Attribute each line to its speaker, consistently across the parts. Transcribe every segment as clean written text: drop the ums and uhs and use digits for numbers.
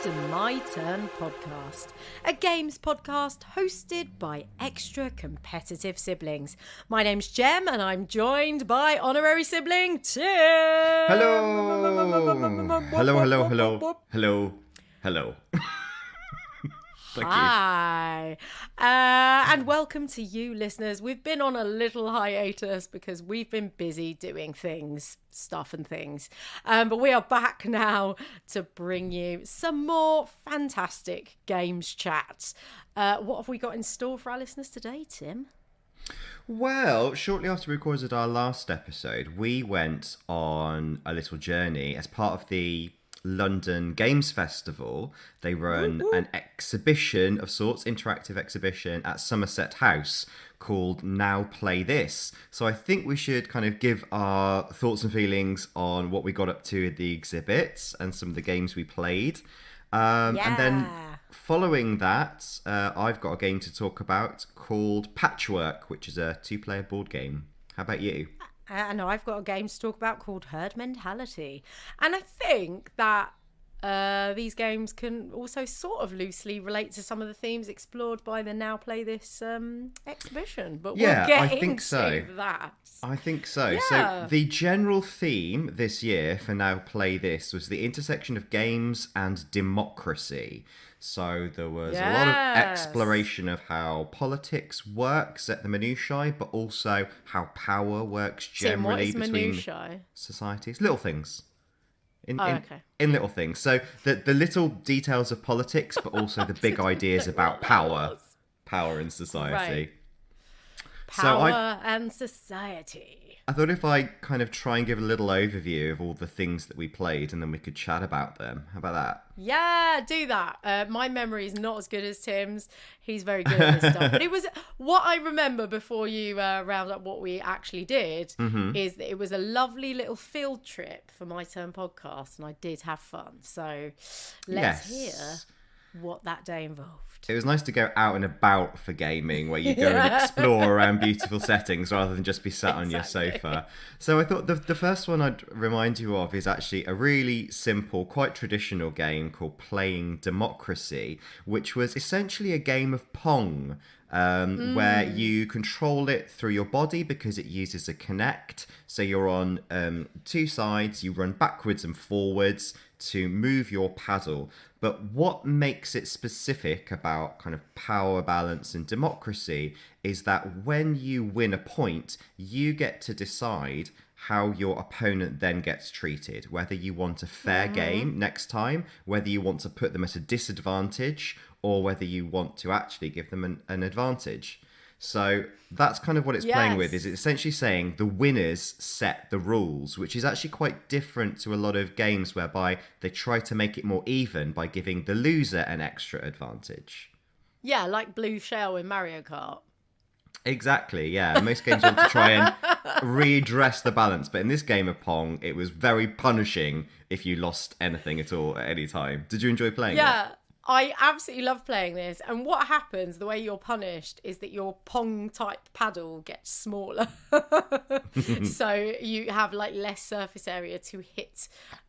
Speaker 1: to My Turn Podcast, a games podcast hosted by extra competitive siblings. My name's Jem and I'm joined by honorary sibling Tim.
Speaker 2: Hello. Hello. Thank
Speaker 1: Hi. And welcome to you listeners. We've been on a little hiatus because we've been busy doing stuff and things. But we are back now to bring you some more fantastic games chat. What have we got in store for our listeners today, Tim?
Speaker 2: Well, shortly after we recorded our last episode, we went on a little journey as part of the London Games Festival. They run an exhibition of sorts, interactive exhibition at Somerset House called Now Play This. So I think we should kind of give our thoughts and feelings on what we got up to at the exhibits and some of the games we played. And then following that, I've got a game to talk about called Patchwork, which is a 2-player board game. How about you?
Speaker 1: And I've got a game to talk about called Herd Mentality. And I think that these games can also sort of loosely relate to some of the themes explored by the Now Play This exhibition. But we'll get into that.
Speaker 2: I think so.
Speaker 1: Yeah.
Speaker 2: So the general theme this year for Now Play This was the intersection of games and democracy. So there was a lot of exploration of how politics works at the minutiae, but also how power works generally between societies. Little things. In little things. So the little details of politics, but also the big ideas about power in society.
Speaker 1: Right. Power and society.
Speaker 2: I thought if I kind of try and give a little overview of all the things that we played and then we could chat about them. How about that?
Speaker 1: Yeah, do that. My memory is not as good as Tim's. He's very good at this stuff. But it was what I remember before you round up what we actually did is that it was a lovely little field trip for My Turn Podcast and I did have fun. So let's hear what that day involved.
Speaker 2: It was nice to go out and about for gaming where you go and explore around beautiful settings rather than just be sat on your sofa. So I thought the first one I'd remind you of is actually a really simple, quite traditional game called Playing Democracy, which was essentially a game of Pong. Where you control it through your body because it uses a Kinect. So you're on two sides, you run backwards and forwards to move your paddle. But what makes it specific about kind of power balance and democracy is that when you win a point, you get to decide how your opponent then gets treated, whether you want a fair game next time, whether you want to put them at a disadvantage, or whether you want to actually give them an advantage. So that's kind of what it's playing with, is it's essentially saying the winners set the rules, which is actually quite different to a lot of games whereby they try to make it more even by giving the loser an extra advantage.
Speaker 1: Yeah, like Blue Shell in Mario Kart.
Speaker 2: Exactly, yeah. Most games want to try and redress the balance, but in this game of Pong, it was very punishing if you lost anything at all at any time. Did you enjoy playing it?
Speaker 1: Yeah, I absolutely love playing this. And what happens, the way you're punished, is that your Pong-type paddle gets smaller. So you have like less surface area to hit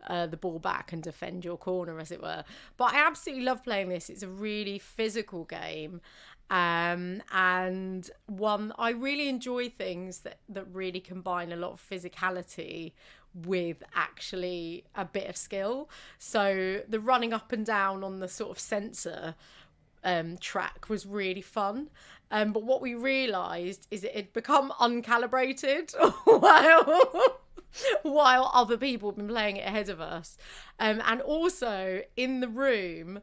Speaker 1: the ball back and defend your corner, as it were. But I absolutely love playing this. It's a really physical game. And one, I really enjoy things that really combine a lot of physicality with actually a bit of skill. So the running up and down on the sort of sensor track was really fun. But what we realised is it had become uncalibrated while other people have been playing it ahead of us. And also in the room,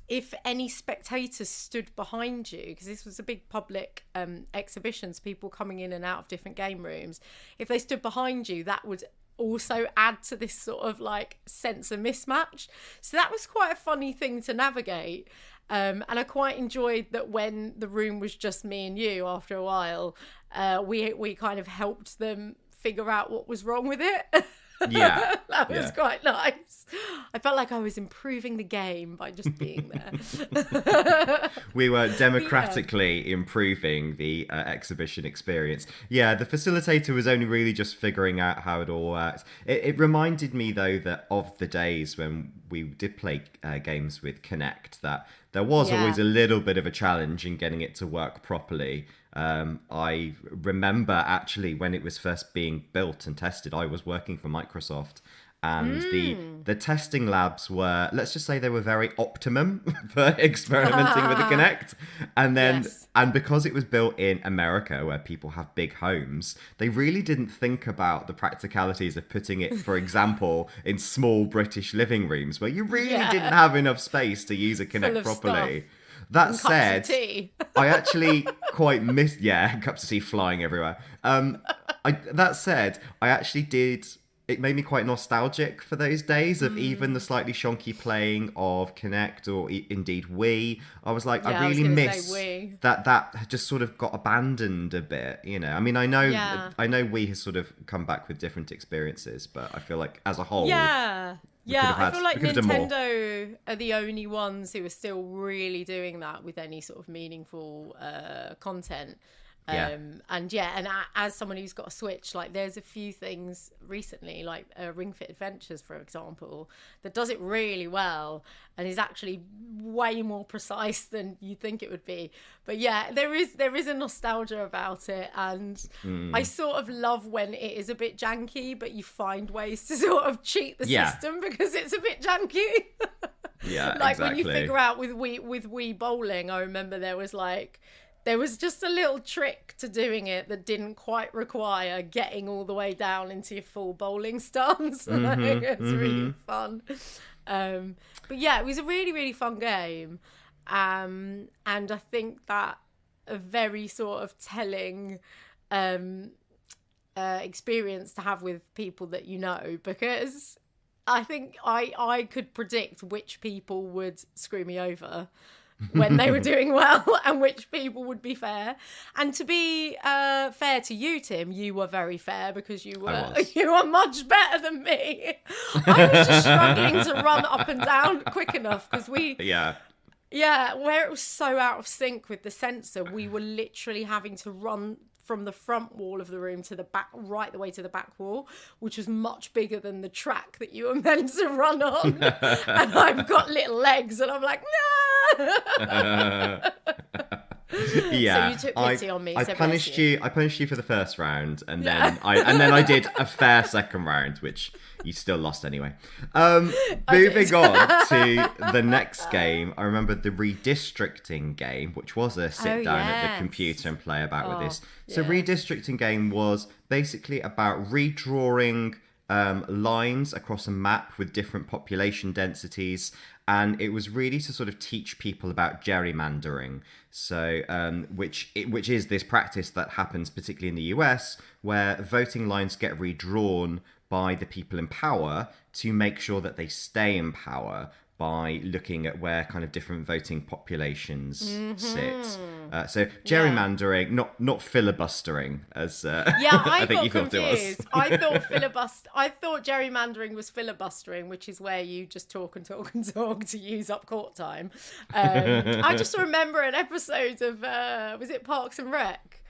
Speaker 1: if any spectators stood behind you, because this was a big public exhibition, so people coming in and out of different game rooms, if they stood behind you, that would also add to this sort of like sensor mismatch. So that was quite a funny thing to navigate. And I quite enjoyed that when the room was just me and you, after a while, we kind of helped them figure out what was wrong with it.
Speaker 2: Yeah.
Speaker 1: That was quite nice. I felt like I was improving the game by just being there.
Speaker 2: We were democratically improving the exhibition experience. Yeah, the facilitator was only really just figuring out how it all worked. It reminded me, though, that of the days when we did play games with Connect, that there was
Speaker 1: Yeah.
Speaker 2: always a little bit of a challenge in getting it to work properly. I remember actually when it was first being built and tested, I was working for Microsoft, and the testing labs were, let's just say, they were very optimum for experimenting with the Kinect. And then
Speaker 1: Yes.
Speaker 2: and because it was built in America, where people have big homes, they really didn't think about the practicalities of putting it, for example, in small British living rooms where you really
Speaker 1: Yeah.
Speaker 2: didn't have enough space to use a Kinect
Speaker 1: of
Speaker 2: properly.
Speaker 1: stuff.
Speaker 2: That
Speaker 1: Cups
Speaker 2: said,
Speaker 1: of tea.
Speaker 2: I actually quite missed, cups of tea flying everywhere. That said, I actually did. It made me quite nostalgic for those days of even the slightly shonky playing of Kinect, or indeed Wii. I was like,
Speaker 1: Yeah,
Speaker 2: I
Speaker 1: I was
Speaker 2: really
Speaker 1: gonna
Speaker 2: miss
Speaker 1: say Wii.
Speaker 2: that just sort of got abandoned a bit. You know, I mean,
Speaker 1: Yeah.
Speaker 2: I know Wii has sort of come back with different experiences, but I feel like as a whole,
Speaker 1: Yeah. Yeah, I feel like
Speaker 2: we could have done more.
Speaker 1: Nintendo are the only ones who are still really doing that with any sort of meaningful content.
Speaker 2: Yeah.
Speaker 1: And as someone who's got a Switch, like there's a few things recently, like Ring Fit Adventures, for example, that does it really well and is actually way more precise than you think it would be. But yeah, there is a nostalgia about it, and I sort of love when it is a bit janky, but you find ways to sort of cheat the system because it's a bit janky.
Speaker 2: Yeah,
Speaker 1: like
Speaker 2: exactly.
Speaker 1: when you figure out with Wii bowling, I remember there was just a little trick to doing it that didn't quite require getting all the way down into your full bowling stance. It's really fun. But yeah, it was a really, really fun game. And I think that a very sort of telling experience to have with people that you know, because I think I could predict which people would screw me over when they were doing well and which people would be fair. And to be fair to you, Tim, you were very fair because you were much better than me. I was just struggling to run up and down quick enough because where it was so out of sync with the sensor, we were literally having to run from the front wall of the room to the back, right the way to the back wall, which was much bigger than the track that you were meant to run on. And I've got little legs and I'm like, no.
Speaker 2: Yeah,
Speaker 1: so you took pity on me.
Speaker 2: I punished you for the first round, and then I did a fair second round, which you still lost anyway. Moving on to the next game, I remember the redistricting game, which was a sit down at the computer and play about with this. So redistricting game was basically about redrawing lines across a map with different population densities, and it was really to sort of teach people about gerrymandering. So, which is this practice that happens particularly in the US, where voting lines get redrawn by the people in power to make sure that they stay in power by looking at where kind of different voting populations sit. So gerrymandering, not filibustering, as
Speaker 1: I
Speaker 2: think
Speaker 1: got
Speaker 2: you thought
Speaker 1: confused.
Speaker 2: it was.
Speaker 1: I thought gerrymandering was filibustering, which is where you just talk and talk and talk to use up court time. I just remember an episode of was it Parks and Rec?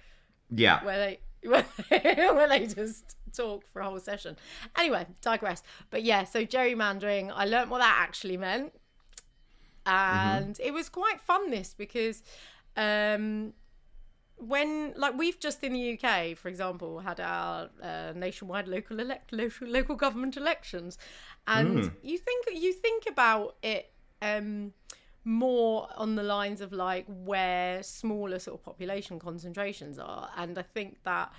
Speaker 2: Yeah.
Speaker 1: Where they just talk for a whole session. Anyway, digress. But yeah, so gerrymandering, I learnt what that actually meant. And it was quite fun, this, because when, like, we've just in the UK, for example, had our nationwide local government elections. And you think about it more on the lines of like where smaller sort of population concentrations are, and I think that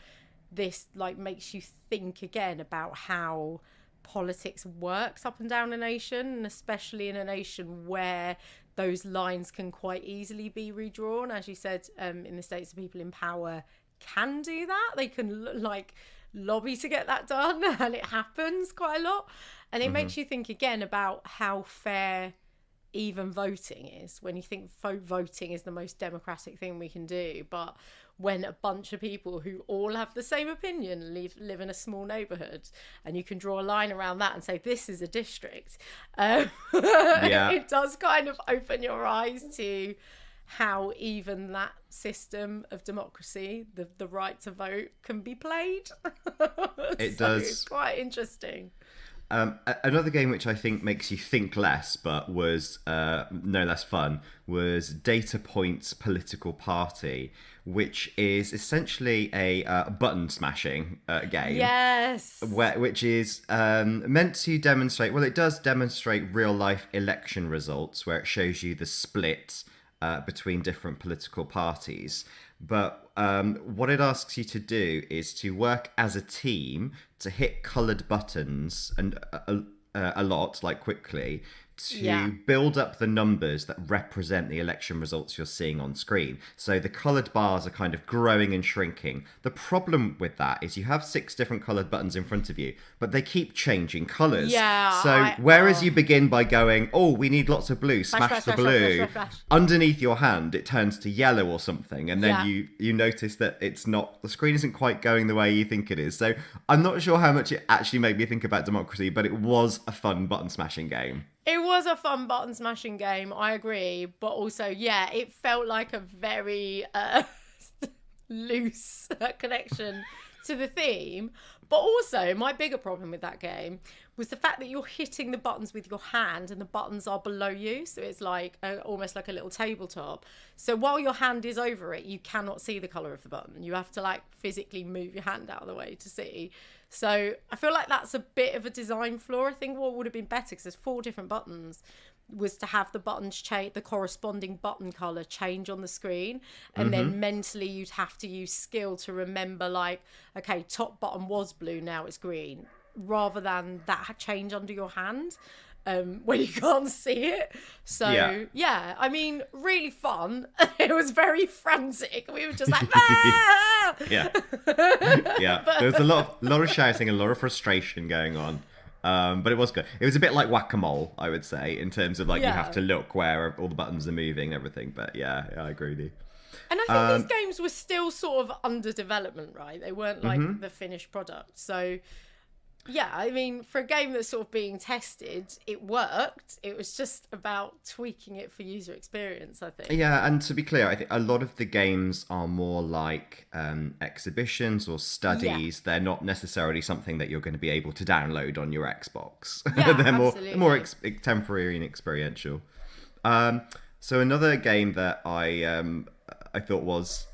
Speaker 1: this like makes you think again about how politics works up and down a nation, and especially in a nation where those lines can quite easily be redrawn. As you said, in the States, the people in power can do that. They can like lobby to get that done, and it happens quite a lot. And it makes you think again about how fair even voting is, when you think voting is the most democratic thing we can do, but when a bunch of people who all have the same opinion live in a small neighborhood, and you can draw a line around that and say this is a district, it does kind of open your eyes to how even that system of democracy, the right to vote, can be played.
Speaker 2: It does.
Speaker 1: It's quite interesting.
Speaker 2: Another game which I think makes you think less, but was no less fun, was Data Points Political Party, which is essentially a button smashing game.
Speaker 1: Yes.
Speaker 2: Which is meant to demonstrate, well, it does demonstrate real life election results where it shows you the split between different political parties. But what it asks you to do is to work as a team to hit coloured buttons and a lot, like quickly, to build up the numbers that represent the election results you're seeing on screen. So the coloured bars are kind of growing and shrinking. The problem with that is you have 6 different coloured buttons in front of you, but they keep changing colours.
Speaker 1: Yeah.
Speaker 2: So whereas you begin by going, oh, we need lots of blue, smash the blue, underneath your hand it turns to yellow or something, and then you notice that it's not, the screen isn't quite going the way you think it is. So I'm not sure how much it actually made me think about democracy, but it was a fun button smashing game.
Speaker 1: It was a fun button smashing game, I agree. But also, it felt like a very loose connection to the theme. But also, my bigger problem with that game was the fact that you're hitting the buttons with your hand and the buttons are below you. So it's like almost like a little tabletop. So while your hand is over it, you cannot see the colour of the button. You have to like physically move your hand out of the way to see. So I feel like that's a bit of a design flaw. I think what would have been better, because there's 4 different buttons, was to have the buttons change, the corresponding button colour change on the screen. And then mentally you'd have to use skill to remember, like, okay, top button was blue, now it's green, rather than that change under your hand where you can't see it. So I mean, really fun. It was very frantic. We were just like, ah!
Speaker 2: There was a lot of shouting, a lot of frustration going on. But it was good. It was a bit like whack-a-mole, I would say, in terms of like you have to look where all the buttons are moving and everything. But I agree with you.
Speaker 1: And I think these games were still sort of under development, right? They weren't like the finished product. So I mean, for a game that's sort of being tested, it worked. It was just about tweaking it for user experience, I think.
Speaker 2: Yeah, and to be clear, I think a lot of the games are more like exhibitions or studies. They're not necessarily something that you're going to be able to download on your Xbox. They're more temporary and experiential. So another game that I thought was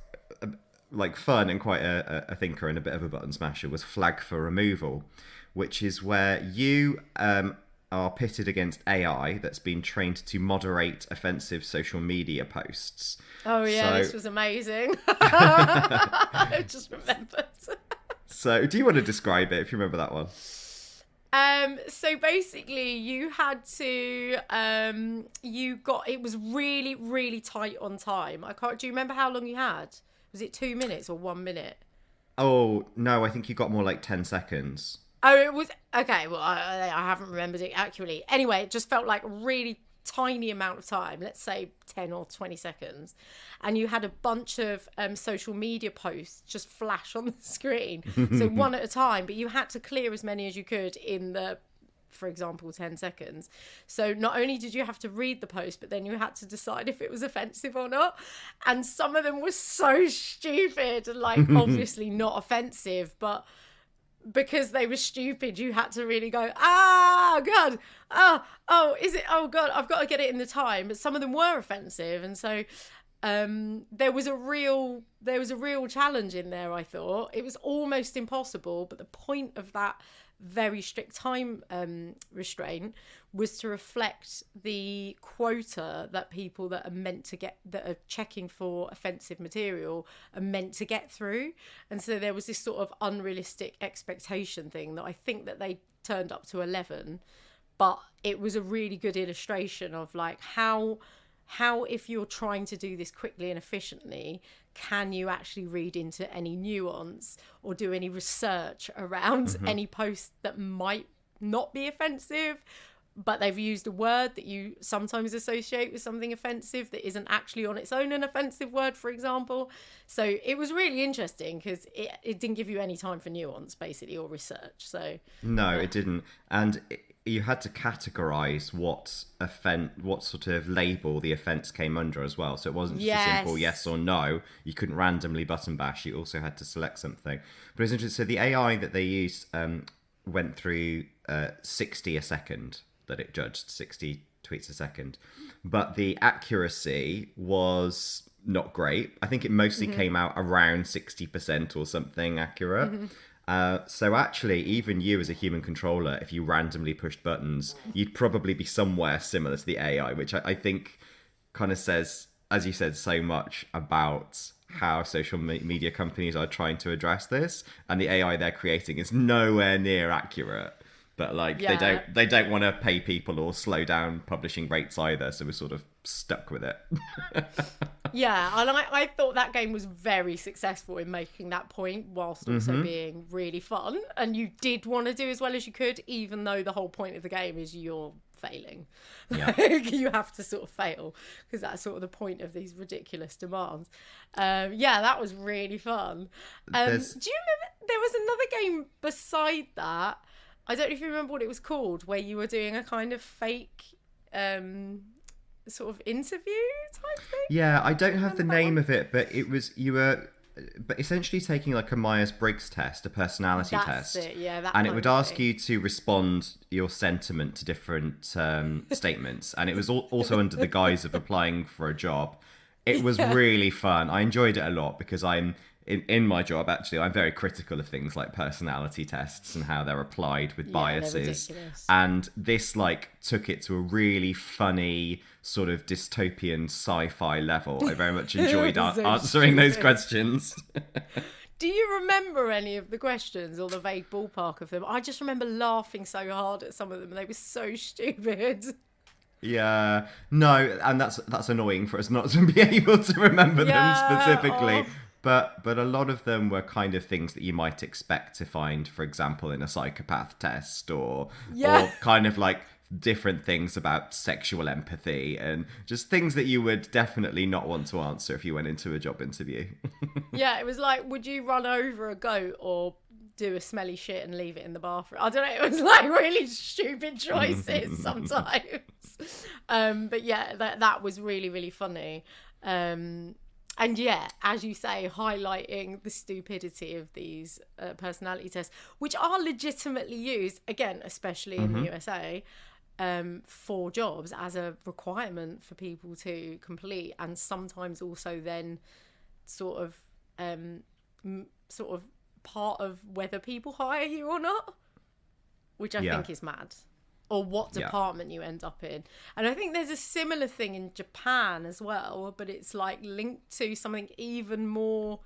Speaker 2: like fun and quite a thinker and a bit of a button smasher was Flag for Removal, which is where you are pitted against AI that's been trained to moderate offensive social media posts.
Speaker 1: Oh yeah, this was amazing. I just remembered.
Speaker 2: So do you want to describe it if you remember that one?
Speaker 1: So basically you had to, it was really, really tight on time. Do you remember how long you had? Was it 2 minutes or 1 minute?
Speaker 2: Oh, no, I think you got more like 10 seconds.
Speaker 1: Oh, it was, okay, well, I haven't remembered it accurately. Anyway, it just felt like a really tiny amount of time, let's say 10 or 20 seconds. And you had a bunch of social media posts just flash on the screen. So one at a time, but you had to clear as many as you could in the, for example, 10 seconds. So not only did you have to read the post, but then you had to decide if it was offensive or not. And some of them were so stupid and like obviously not offensive, but because they were stupid, you had to really go, God, is it? Oh God, I've got to get it in the time. But some of them were offensive, and so there was a real challenge in there. I thought it was almost impossible, but the point of that very strict time restraint was to reflect the quota that people that are checking for offensive material are meant to get through. And so there was this sort of unrealistic expectation thing that I think that they turned up to 11, but it was a really good illustration of like how if you're trying to do this quickly and efficiently, can you actually read into any nuance or do any research around any post that might not be offensive, but they've used a word that you sometimes associate with something offensive that isn't actually on its own an offensive word, for example. So it was really interesting because it didn't give you any time for nuance, basically, or research. So
Speaker 2: no, it didn't. And you had to categorize what sort of label the offense came under as well. So it wasn't just a simple yes or no. You couldn't randomly button bash. You also had to select something. But it's interesting. So the AI that they used went through 60 a second, that it judged 60 tweets a second. But the accuracy was not great. I think it mostly came out around 60% or something accurate. So actually, even you as a human controller, if you randomly pushed buttons, you'd probably be somewhere similar to the AI, which I think kind of says, as you said, so much about how social media companies are trying to address this, and the AI they're creating is nowhere near accurate. But like they don't want to pay people or slow down publishing rates either, so we're sort of stuck with it.
Speaker 1: Yeah, and I thought that game was very successful in making that point whilst also being really fun. And you did want to do as well as you could, even though the whole point of the game is you're failing.
Speaker 2: Yeah.
Speaker 1: You have to sort of fail, because that's sort of the point of these ridiculous demands. Yeah, that was really fun. Do you remember there was another game beside that? I don't know if you remember what it was called, where you were doing a kind of fake sort of interview type thing.
Speaker 2: Yeah, I don't have the name of it, but you were essentially taking like a Myers-Briggs test, a personality test.
Speaker 1: That's it, yeah.
Speaker 2: And it would ask you to respond your sentiment to different statements. And it was also under the guise of applying for a job. It was really fun. I enjoyed it a lot because in my job, actually, I'm very critical of things like personality tests and how they're applied with biases. And this like took it to a really funny sort of dystopian sci-fi level. I very much enjoyed answering those questions.
Speaker 1: Do you remember any of the questions or the vague ballpark of them? I just remember laughing so hard at some of them. They were so stupid.
Speaker 2: Yeah, no, and that's annoying for us not to be able to remember them specifically. But a lot of them were kind of things that you might expect to find, for example, in a psychopath test or kind of like different things about sexual empathy and just things that you would definitely not want to answer if you went into a job interview.
Speaker 1: Yeah, it was like, would you run over a goat or do a smelly shit and leave it in the bathroom? I don't know. It was like really stupid choices sometimes. But yeah, that was really, really funny. And yeah, as you say, highlighting the stupidity of these personality tests, which are legitimately used, again, especially in the USA, for jobs as a requirement for people to complete, and sometimes also then sort of part of whether people hire you or not, which I think is mad. Or what department you end up in. And I think there's a similar thing in Japan as well, but it's like linked to something even more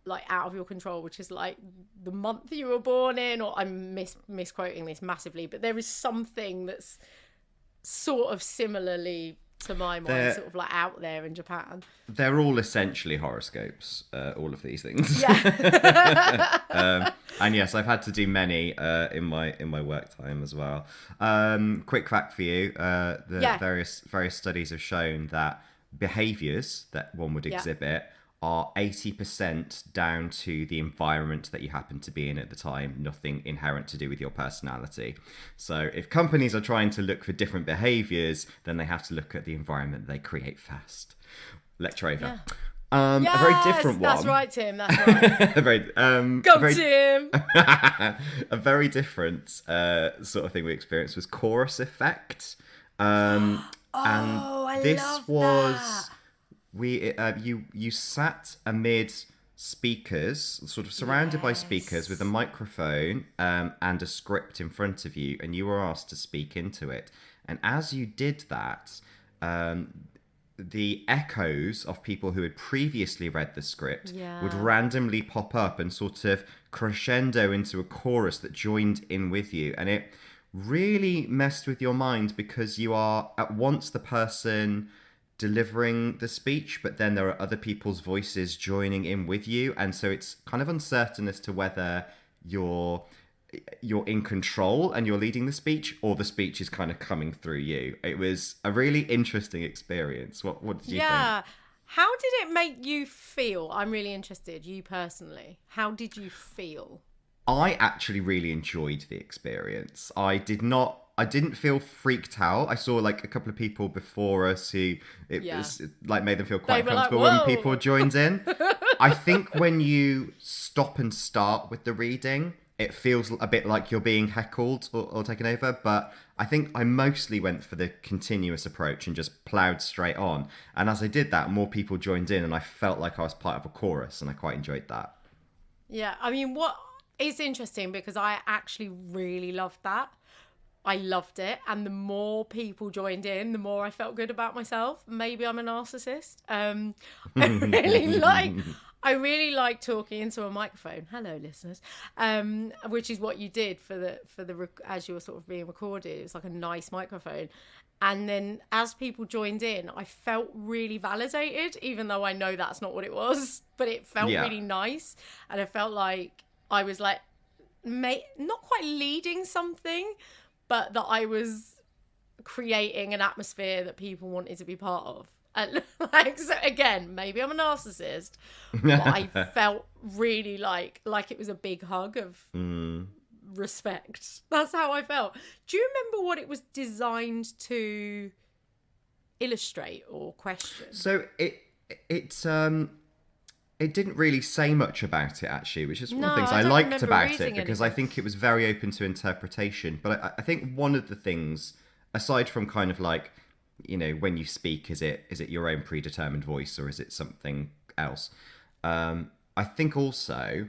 Speaker 1: like out of your control, which is like the month you were born in, or I'm misquoting this massively, but there is something that's sort of similarly, to my mind, sort of like out there in Japan.
Speaker 2: They're all essentially horoscopes, all of these things.
Speaker 1: Yeah.
Speaker 2: And yes, I've had to do many in my work time as well. Quick fact for you: various studies have shown that behaviours that one would exhibit are 80% down to the environment that you happen to be in at the time, nothing inherent to do with your personality. So if companies are trying to look for different behaviours, then they have to look at the environment they create first. Lecture over. A very different one.
Speaker 1: That's right, Tim. That's right. Tim.
Speaker 2: A very different sort of thing we experienced was chorus effect. And this was that. You sat amid speakers, sort of surrounded by speakers with a microphone and a script in front of you, and you were asked to speak into it. And as you did that, the echoes of people who had previously read the script would randomly pop up and sort of crescendo into a chorus that joined in with you. And it really messed with your mind because you are at once the person delivering the speech, but then there are other people's voices joining in with you, and so it's kind of uncertain as to whether you're in control and you're leading the speech, or the speech is kind of coming through you. It was a really interesting experience. What did you think?
Speaker 1: How did it make you feel? I'm really interested, you personally. How did you feel?
Speaker 2: I actually really enjoyed the experience. I didn't feel freaked out. I saw like a couple of people before us who it made them feel quite comfortable when people joined in. I think when you stop and start with the reading, it feels a bit like you're being heckled or taken over. But I think I mostly went for the continuous approach and just ploughed straight on. And as I did that, more people joined in, and I felt like I was part of a chorus, and I quite enjoyed that.
Speaker 1: Yeah, I mean, what is interesting, because I actually really loved that. I loved it, and the more people joined in, the more I felt good about myself. Maybe I'm a narcissist. I really like talking into a microphone. Hello, listeners. Which is what you did for the as you were sort of being recorded. It's like a nice microphone. And then as people joined in, I felt really validated, even though I know that's not what it was. But it felt really nice, and I felt like I was like, not quite leading something, but that I was creating an atmosphere that people wanted to be part of. And like, so again, maybe I'm a narcissist, but I felt really like it was a big hug of respect. That's how I felt. Do you remember what it was designed to illustrate or question?
Speaker 2: So it didn't really say much about it, actually, which is one of the things I liked about it, because I think it was very open to interpretation. But I think one of the things, aside from kind of like, you know, when you speak, is it your own predetermined voice, or is it something else? I think also,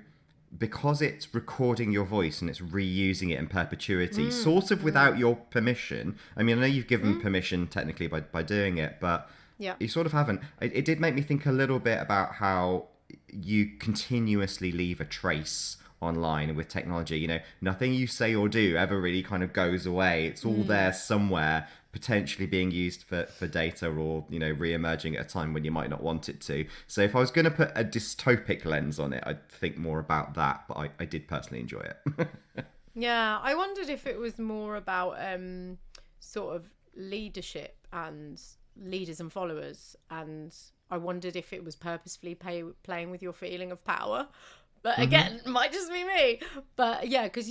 Speaker 2: because it's recording your voice and it's reusing it in perpetuity, sort of without your permission. I mean, I know you've given permission technically by doing it, but you sort of haven't. It did make me think a little bit about how you continuously leave a trace online with technology. You know, nothing you say or do ever really kind of goes away. It's all there somewhere, potentially being used for data, or, you know, re-emerging at a time when you might not want it to. So if I was going to put a dystopic lens on it, I'd think more about that, but I did personally enjoy it.
Speaker 1: Yeah, I wondered if it was more about sort of leadership and leaders and followers, and I wondered if it was purposefully playing with your feeling of power. But again, it might just be me. But yeah, because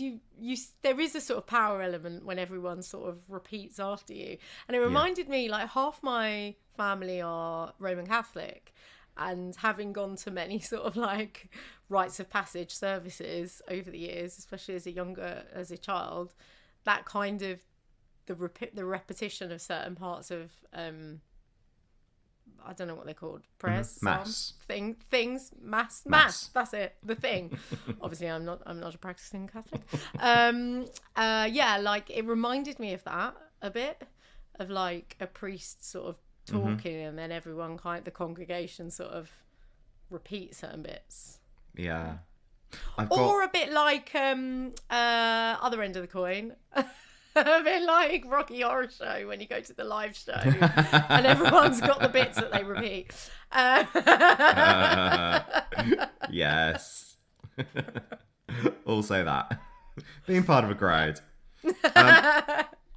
Speaker 1: there is a sort of power element when everyone sort of repeats after you. And it reminded me, like, half my family are Roman Catholic, and having gone to many sort of like rites of passage services over the years, especially as a child, that kind of the repetition of certain parts of I don't know what they're called. Prayers,
Speaker 2: mass,
Speaker 1: things, mass. That's it. The thing. Obviously, I'm not a practicing Catholic. Yeah, like it reminded me of that a bit, of like a priest sort of talking, and then everyone the congregation sort of repeats certain bits.
Speaker 2: Yeah.
Speaker 1: Or a bit like other end of the coin. A bit like Rocky Horror Show, when you go to the live show and everyone's got the bits that they repeat.
Speaker 2: Yes. Also that. Being part of a crowd.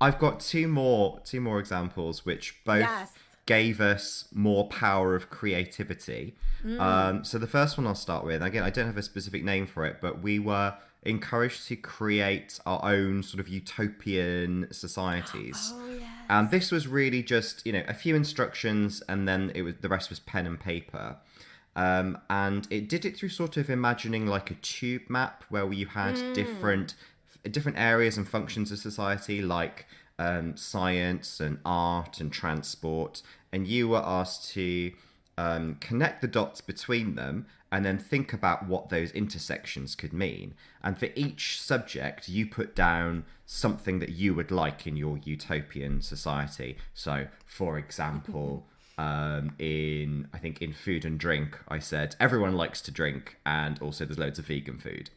Speaker 2: I've got two more examples which both gave us more power of creativity. So the first one I'll start with, again, I don't have a specific name for it, but we were encouraged to create our own sort of utopian societies. And this was really just, you know, a few instructions, and then the rest was pen and paper. And it did it through sort of imagining like a tube map, where you had different areas and functions of society, like science and art and transport, and you were asked to connect the dots between them and then think about what those intersections could mean. And for each subject, you put down something that you would like in your utopian society. So, for example, in food and drink, I said everyone likes to drink, and also there's loads of vegan food.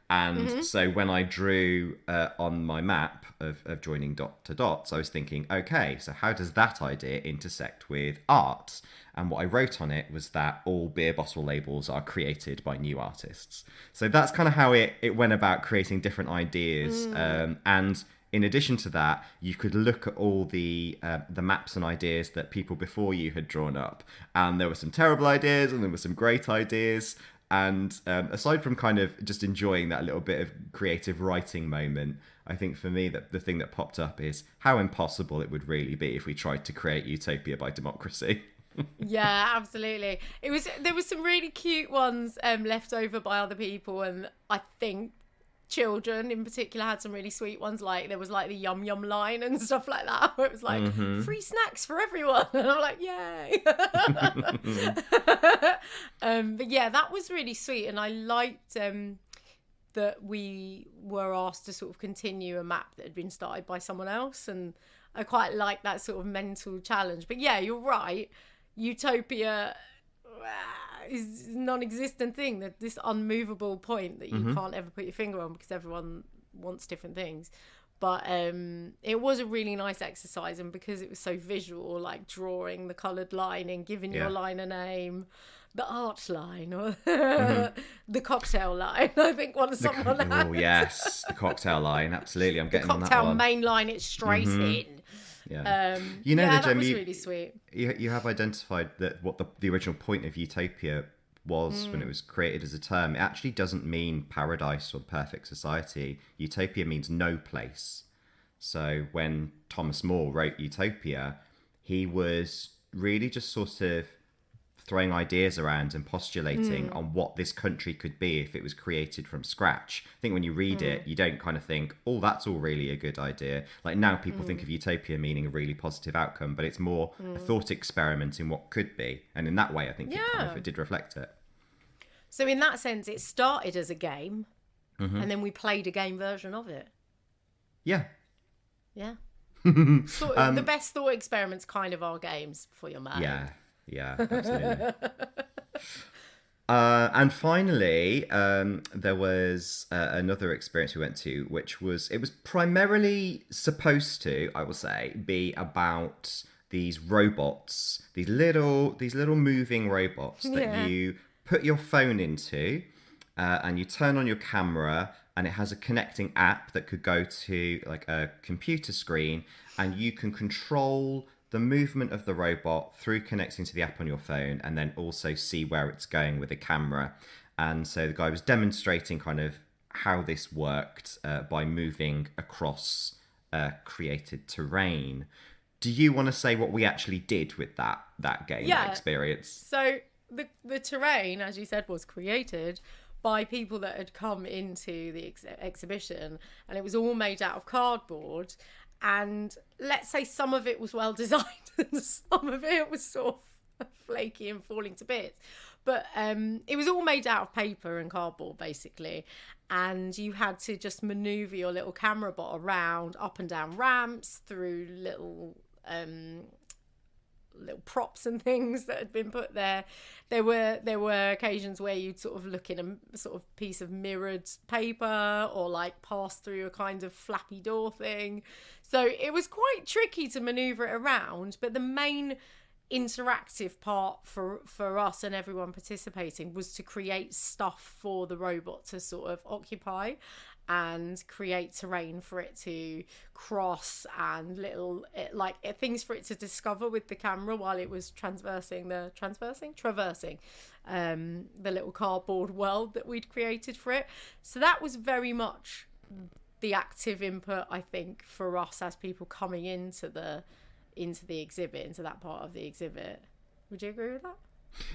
Speaker 2: And so when I drew on my map of joining dot to dots, I was thinking, okay, so how does that idea intersect with art? And what I wrote on it was that all beer bottle labels are created by new artists. So that's kind of how it went about creating different ideas. And in addition to that, you could look at all the maps and ideas that people before you had drawn up. And there were some terrible ideas, and there were some great ideas. And aside from kind of just enjoying that little bit of creative writing moment, I think for me that the thing that popped up is how impossible it would really be if we tried to create utopia by democracy.
Speaker 1: Yeah, absolutely. There was some really cute ones left over by other people, and I think children in particular had some really sweet ones. Like there was like the yum yum line and stuff like that, where it was like free snacks for everyone, and I'm like, yay. But yeah, that was really sweet, and I liked that we were asked to sort of continue a map that had been started by someone else, and I quite like that sort of mental challenge. But yeah, you're right, Utopia is a non-existent thing, that this unmovable point that you can't ever put your finger on because everyone wants different things. But it was a really nice exercise, and because it was so visual, like drawing the coloured line and giving your line a name, the art line or the cocktail line. I think someone had.
Speaker 2: Oh yes, the cocktail line, absolutely. I'm getting on that one.
Speaker 1: The cocktail main line, it's straight in.
Speaker 2: Yeah.
Speaker 1: That was really sweet.
Speaker 2: You have identified that what the original point of Utopia was when it was created as a term. It actually doesn't mean paradise or perfect society. Utopia means no place. So when Thomas More wrote Utopia, he was really just sort of throwing ideas around and postulating on what this country could be if it was created from scratch. I think when you read it, you don't kind of think, oh, that's all really a good idea. Like now people think of utopia meaning a really positive outcome, but it's more a thought experiment in what could be. And in that way, I think it did reflect it.
Speaker 1: So in that sense, it started as a game and then we played a game version of it.
Speaker 2: Yeah.
Speaker 1: Yeah. The best thought experiments kind of are games for your mind.
Speaker 2: Yeah, absolutely. And finally, there was another experience we went to, which was primarily supposed to, I will say, be about these robots, these little moving robots that you put your phone into, and you turn on your camera, and it has a connecting app that could go to like a computer screen, and you can control the movement of the robot through connecting to the app on your phone, and then also see where it's going with the camera. And so the guy was demonstrating kind of how this worked by moving across created terrain. Do you want to say what we actually did with that game, that experience?
Speaker 1: So the terrain, as you said, was created by people that had come into the exhibition, and it was all made out of cardboard. And let's say some of it was well designed and some of it was sort of flaky and falling to bits. But it was all made out of paper and cardboard, basically. And you had to just maneuver your little camera bot around, up and down ramps, through little props and things that had been put there. There were occasions where you'd sort of look in a sort of piece of mirrored paper, or like pass through a kind of flappy door thing. So it was quite tricky to maneuver it around, but the main interactive part for us and everyone participating was to create stuff for the robot to sort of occupy and create terrain for it to cross, and things for it to discover with the camera while it was traversing the little cardboard world that we'd created for it. So that was very much the active input, I think, for us as people coming into the exhibit, into that part of the exhibit. Would you agree with that?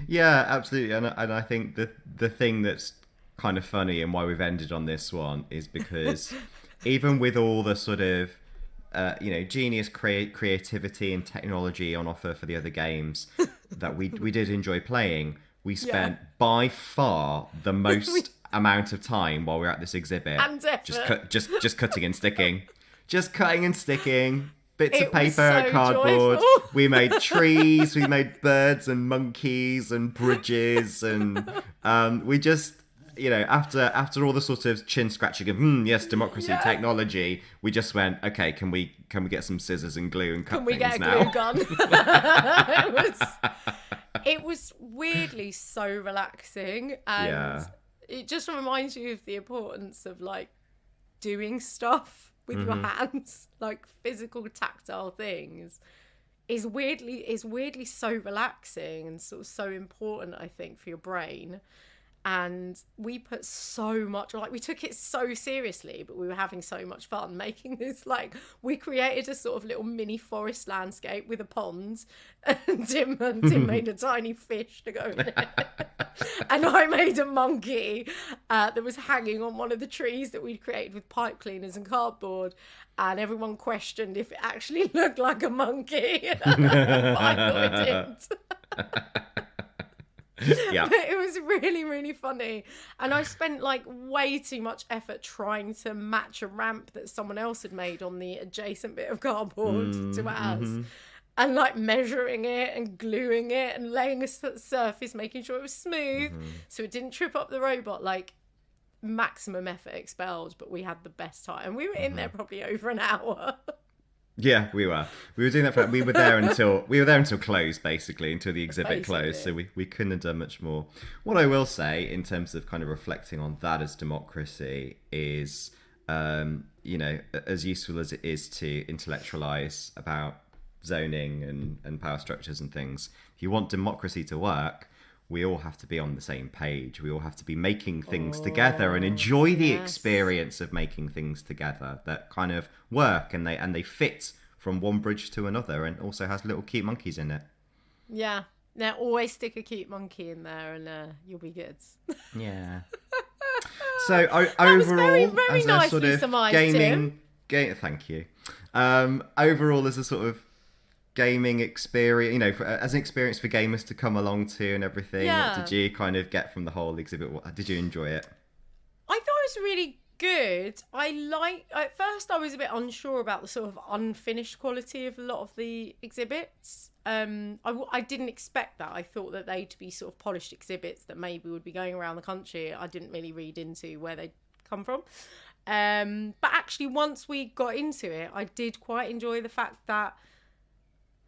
Speaker 2: Yeah, absolutely. And I think the thing that's kind of funny and why we've ended on this one is because even with all the sort of genius creativity and technology on offer for the other games that we did enjoy playing, we spent by far the most amount of time while we were at this exhibit just cutting and sticking, bits of paper and cardboard. Joyful. We made trees, we made birds and monkeys and bridges, and we just, after all the sort of chin scratching of yes, democracy, technology, we just went, okay, can we get some scissors and glue and cut things now? Can we get a
Speaker 1: glue gun? It was weirdly so relaxing, and it just reminds you of the importance of like doing stuff with your hands, like physical tactile things, is weirdly so relaxing and sort of so important, I think, for your brain. And we put so much, like we took it so seriously, but we were having so much fun making this. Like, we created a sort of little mini forest landscape with a pond, and Tim made a tiny fish to go in it. And I made a monkey that was hanging on one of the trees that we'd created with pipe cleaners and cardboard. And everyone questioned if it actually looked like a monkey. I thought it didn't.
Speaker 2: Yeah.
Speaker 1: But it was really, really funny. And I spent like way too much effort trying to match a ramp that someone else had made on the adjacent bit of cardboard to ours. And like measuring it and gluing it and laying a surface, making sure it was smooth so it didn't trip up the robot. Like, maximum effort expelled, but we had the best time. And we were in there probably over an hour.
Speaker 2: Yeah, we were. We were doing that. We were there until close, basically, until the exhibit closed. So we couldn't have done much more. What I will say, in terms of kind of reflecting on that as democracy, is as useful as it is to intellectualize about zoning and power structures and things. If you want democracy to work, we all have to be on the same page. We all have to be making things together and enjoy the experience of making things together that kind of work and they fit from one bridge to another, and also has little cute monkeys in it.
Speaker 1: Yeah. Now always stick a cute monkey in there and you'll be good.
Speaker 2: Yeah. So overall,
Speaker 1: very
Speaker 2: as
Speaker 1: nicely
Speaker 2: a sort of
Speaker 1: surmised,
Speaker 2: thank you. Overall, as a sort of gaming experience, as an experience for gamers to come along to and everything.
Speaker 1: Yeah.
Speaker 2: What did you kind of get from the whole exhibit? Did you enjoy it?
Speaker 1: I thought it was really good. At first I was a bit unsure about the sort of unfinished quality of a lot of the exhibits. I didn't expect that. I thought that they'd be sort of polished exhibits that maybe would be going around the country. I didn't really read into where they'd come from. But actually, once we got into it, I did quite enjoy the fact that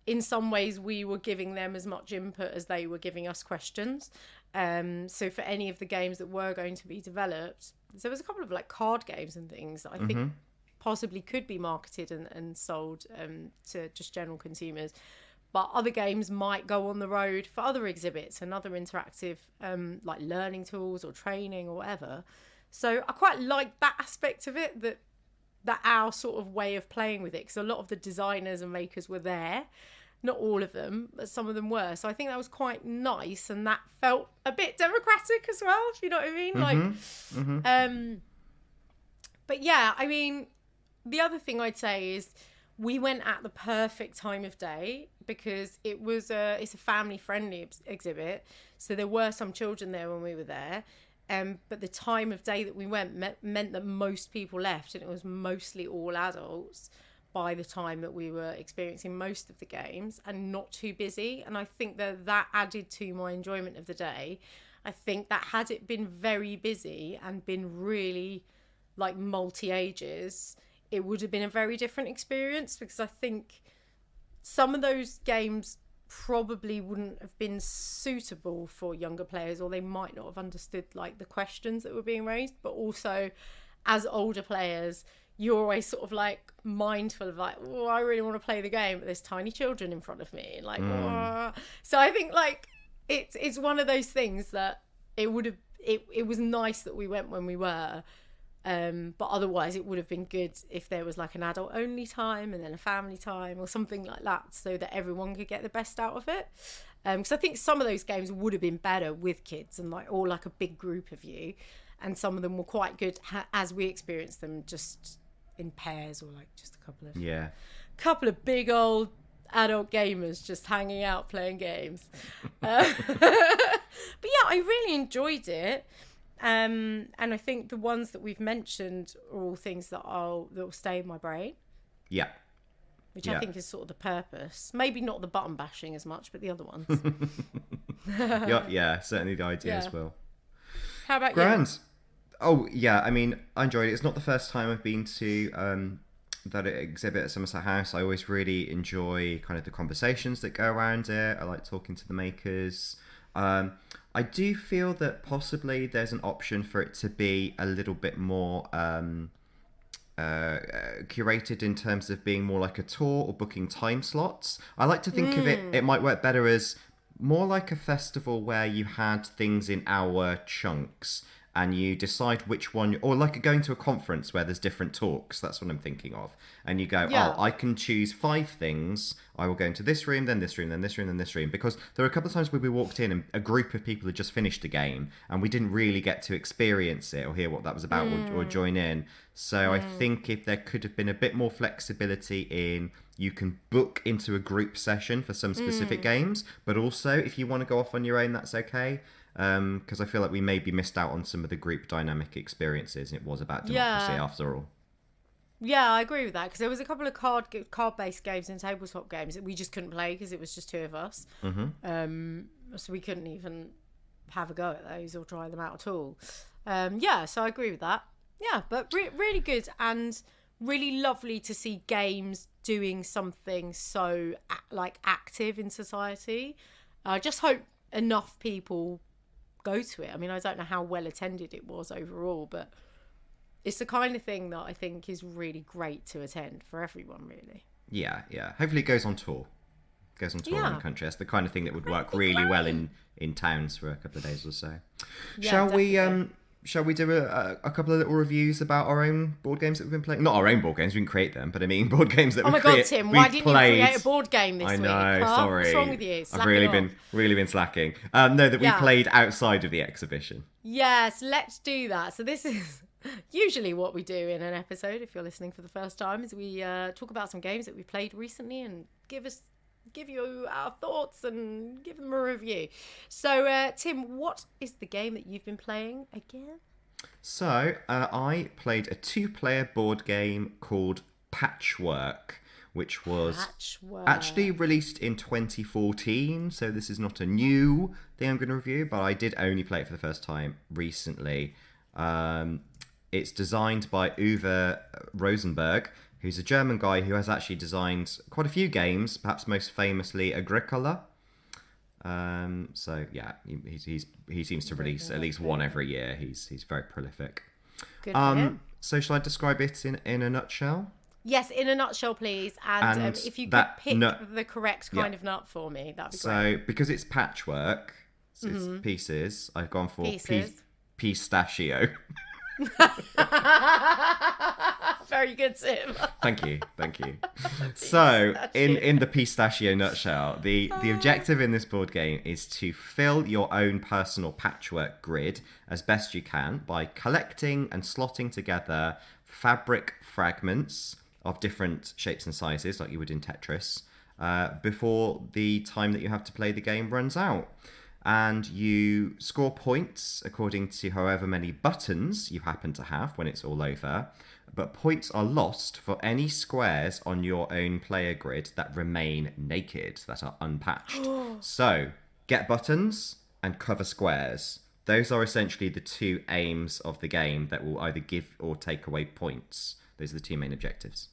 Speaker 1: in some ways we were giving them as much input as they were giving us questions. So for any of the games that were going to be developed, there was a couple of like card games and things that I think possibly could be marketed and sold to just general consumers. But other games might go on the road for other exhibits and other interactive like learning tools or training or whatever. So I quite like that aspect of it, that our sort of way of playing with it, because a lot of the designers and makers were there. Not all of them, but some of them were. So I think that was quite nice, and that felt a bit democratic as well, if you know what I mean? But yeah, I mean, the other thing I'd say is we went at the perfect time of day, because it's a family-friendly exhibit. So there were some children there when we were there. But the time of day that we went meant that most people left, and it was mostly all adults by the time that we were experiencing most of the games, and not too busy. And I think that added to my enjoyment of the day. I think that had it been very busy and been really like multi-ages, it would have been a very different experience, because I think some of those games probably wouldn't have been suitable for younger players, or they might not have understood like the questions that were being raised. But also, as older players, you're always sort of like mindful of like, oh, I really want to play the game, but there's tiny children in front of me, like so I think like it's one of those things that it was nice that we went when we were, but otherwise it would have been good if there was like an adult only time and then a family time or something like that, so that everyone could get the best out of it. Because I think some of those games would have been better with kids and like all like a big group of you, and some of them were quite good as we experienced them just in pairs, or like just a couple of big old adult gamers just hanging out playing games. But yeah, I really enjoyed it. And I think the ones that we've mentioned are all things that will stay in my brain. Yeah. Which I think is sort of the purpose. Maybe not the button bashing as much, but the other ones.
Speaker 2: Yeah, certainly the idea as well.
Speaker 1: How about you?
Speaker 2: Oh, yeah, I mean, I enjoyed it. It's not the first time I've been to that exhibit at Somerset House. I always really enjoy kind of the conversations that go around it. I like talking to the makers. I do feel that possibly there's an option for it to be a little bit more curated in terms of being more like a tour or booking time slots. I like to think of it might work better as more like a festival where you had things in hour chunks and you decide which one, or like going to a conference where there's different talks. That's what I'm thinking of. And you go,
Speaker 1: Yeah.
Speaker 2: oh, I can choose 5 things. I will go into this room, then this room, then this room, then this room. Because there were a couple of times where we walked in and a group of people had just finished a game and we didn't really get to experience it or hear what that was about or join in. So I think if there could have been a bit more flexibility in you can book into a group session for some specific games, but also if you want to go off on your own, that's okay. Because I feel like we maybe missed out on some of the group dynamic experiences, and it was about democracy after all.
Speaker 1: Yeah, I agree with that, because there was a couple of card-based games and tabletop games that we just couldn't play because it was just 2 of us. So we couldn't even have a go at those or try them out at all. So I agree with that. Yeah, but really good and really lovely to see games doing something so active in society. I just hope enough people go to it. I mean, I don't know how well attended it was overall, but it's the kind of thing that I think is really great to attend for everyone, really.
Speaker 2: Yeah. Hopefully it goes on tour. Around the country. That's the kind of thing that would work really well in towns for a couple of days or so.
Speaker 1: Yeah,
Speaker 2: Shall we do a couple of little reviews about our own board games that we've been playing? Not our own board games, we didn't create them, but I mean board games that
Speaker 1: Oh
Speaker 2: we've
Speaker 1: my God, Tim, why didn't you create a board game this week?
Speaker 2: I know, sorry.
Speaker 1: What's wrong with you?
Speaker 2: I've really been slacking. We played outside of the exhibition.
Speaker 1: Yes, let's do that. So this is usually what we do in an episode, if you're listening for the first time, is we talk about some games that we played recently and give you our thoughts and give them a review. So, Tim, what is the game that you've been playing again?
Speaker 2: So, I played a 2-player board game called Patchwork, which was actually released in 2014. So this is not a new thing I'm going to review, but I did only play it for the first time recently. It's designed by Uwe Rosenberg, who's a German guy who has actually designed quite a few games, perhaps most famously Agricola. He seems to release at least one every year. He's very prolific.
Speaker 1: Good for him.
Speaker 2: So shall I describe it in a nutshell?
Speaker 1: Yes, in a nutshell, please. And if you could pick the correct kind of nut for me, that'd be great.
Speaker 2: So because it's patchwork, so it's pieces, I've gone for pistachio.
Speaker 1: Very good, Tim.
Speaker 2: Thank you. So, in the pistachio nutshell, the objective in this board game is to fill your own personal patchwork grid as best you can by collecting and slotting together fabric fragments of different shapes and sizes, like you would in Tetris, before the time that you have to play the game runs out. And you score points according to however many buttons you happen to have when it's all over. But points are lost for any squares on your own player grid that remain naked, that are unpatched. So, get buttons and cover squares. Those are essentially the 2 aims of the game that will either give or take away points. Those are the 2 main objectives.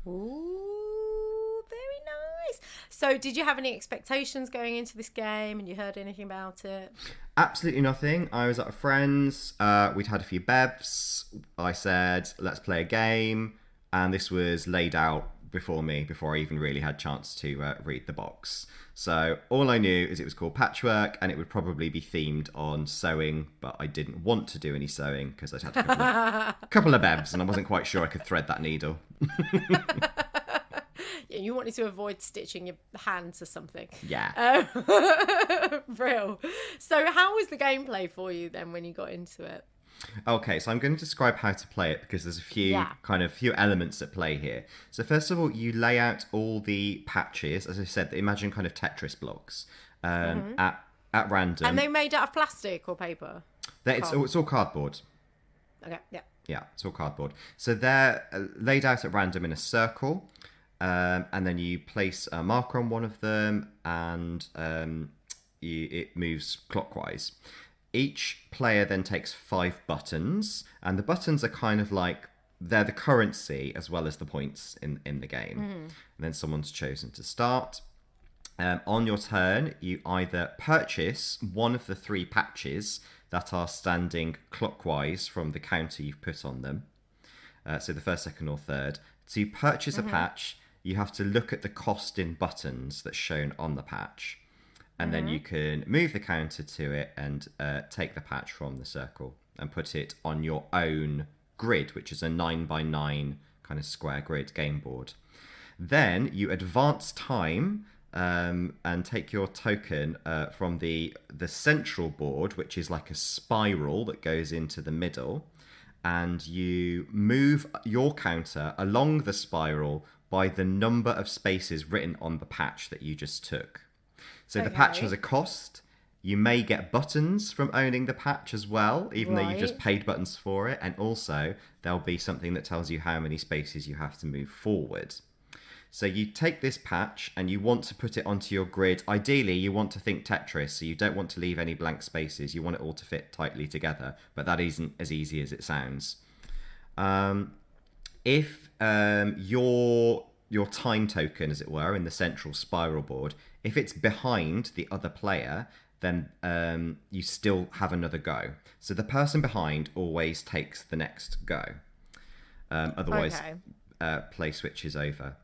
Speaker 1: Ooh, very nice. So did you have any expectations going into this game and you heard anything about it?
Speaker 2: Absolutely nothing. I was at a friend's. We'd had a few bevs. I said, let's play a game. And this was laid out before me, before I even really had a chance to read the box. So all I knew is it was called Patchwork and it would probably be themed on sewing, but I didn't want to do any sewing because I'd had a couple of bevs and I wasn't quite sure I could thread that needle.
Speaker 1: Yeah, you wanted to avoid stitching your hands or something.
Speaker 2: Yeah.
Speaker 1: Real. So how was the gameplay for you then when you got into it?
Speaker 2: Okay, so I'm going to describe how to play it because there's a few elements at play here. So first of all, you lay out all the patches, as I said, imagine kind of Tetris blocks at random.
Speaker 1: And they made out of plastic or paper?
Speaker 2: It's all cardboard.
Speaker 1: Okay, yeah.
Speaker 2: Yeah, it's all cardboard. So they're laid out at random in a circle, and then you place a marker on one of them, and it moves clockwise. Each player then takes 5 buttons, and the buttons are kind of like, they're the currency as well as the points in the game. And then someone's chosen to start. On your turn, you either purchase one of the 3 patches that are standing clockwise from the counter you've put on them. So the first, second, or third. To purchase a patch, you have to look at the cost in buttons that's shown on the patch. and then you can move the counter to it and take the patch from the circle and put it on your own grid, which is a 9x9 kind of square grid game board. Then you advance time and take your token from the central board, which is like a spiral that goes into the middle, and you move your counter along the spiral by the number of spaces written on the patch that you just took. So the patch has a cost. You may get buttons from owning the patch as well, even though you've just paid buttons for it. And also, there'll be something that tells you how many spaces you have to move forward. So you take this patch and you want to put it onto your grid. Ideally, you want to think Tetris, so you don't want to leave any blank spaces. You want it all to fit tightly together, but that isn't as easy as it sounds. If your time token, as it were, in the central spiral board, if it's behind the other player, then you still have another go. So the person behind always takes the next go. Otherwise, play switches over.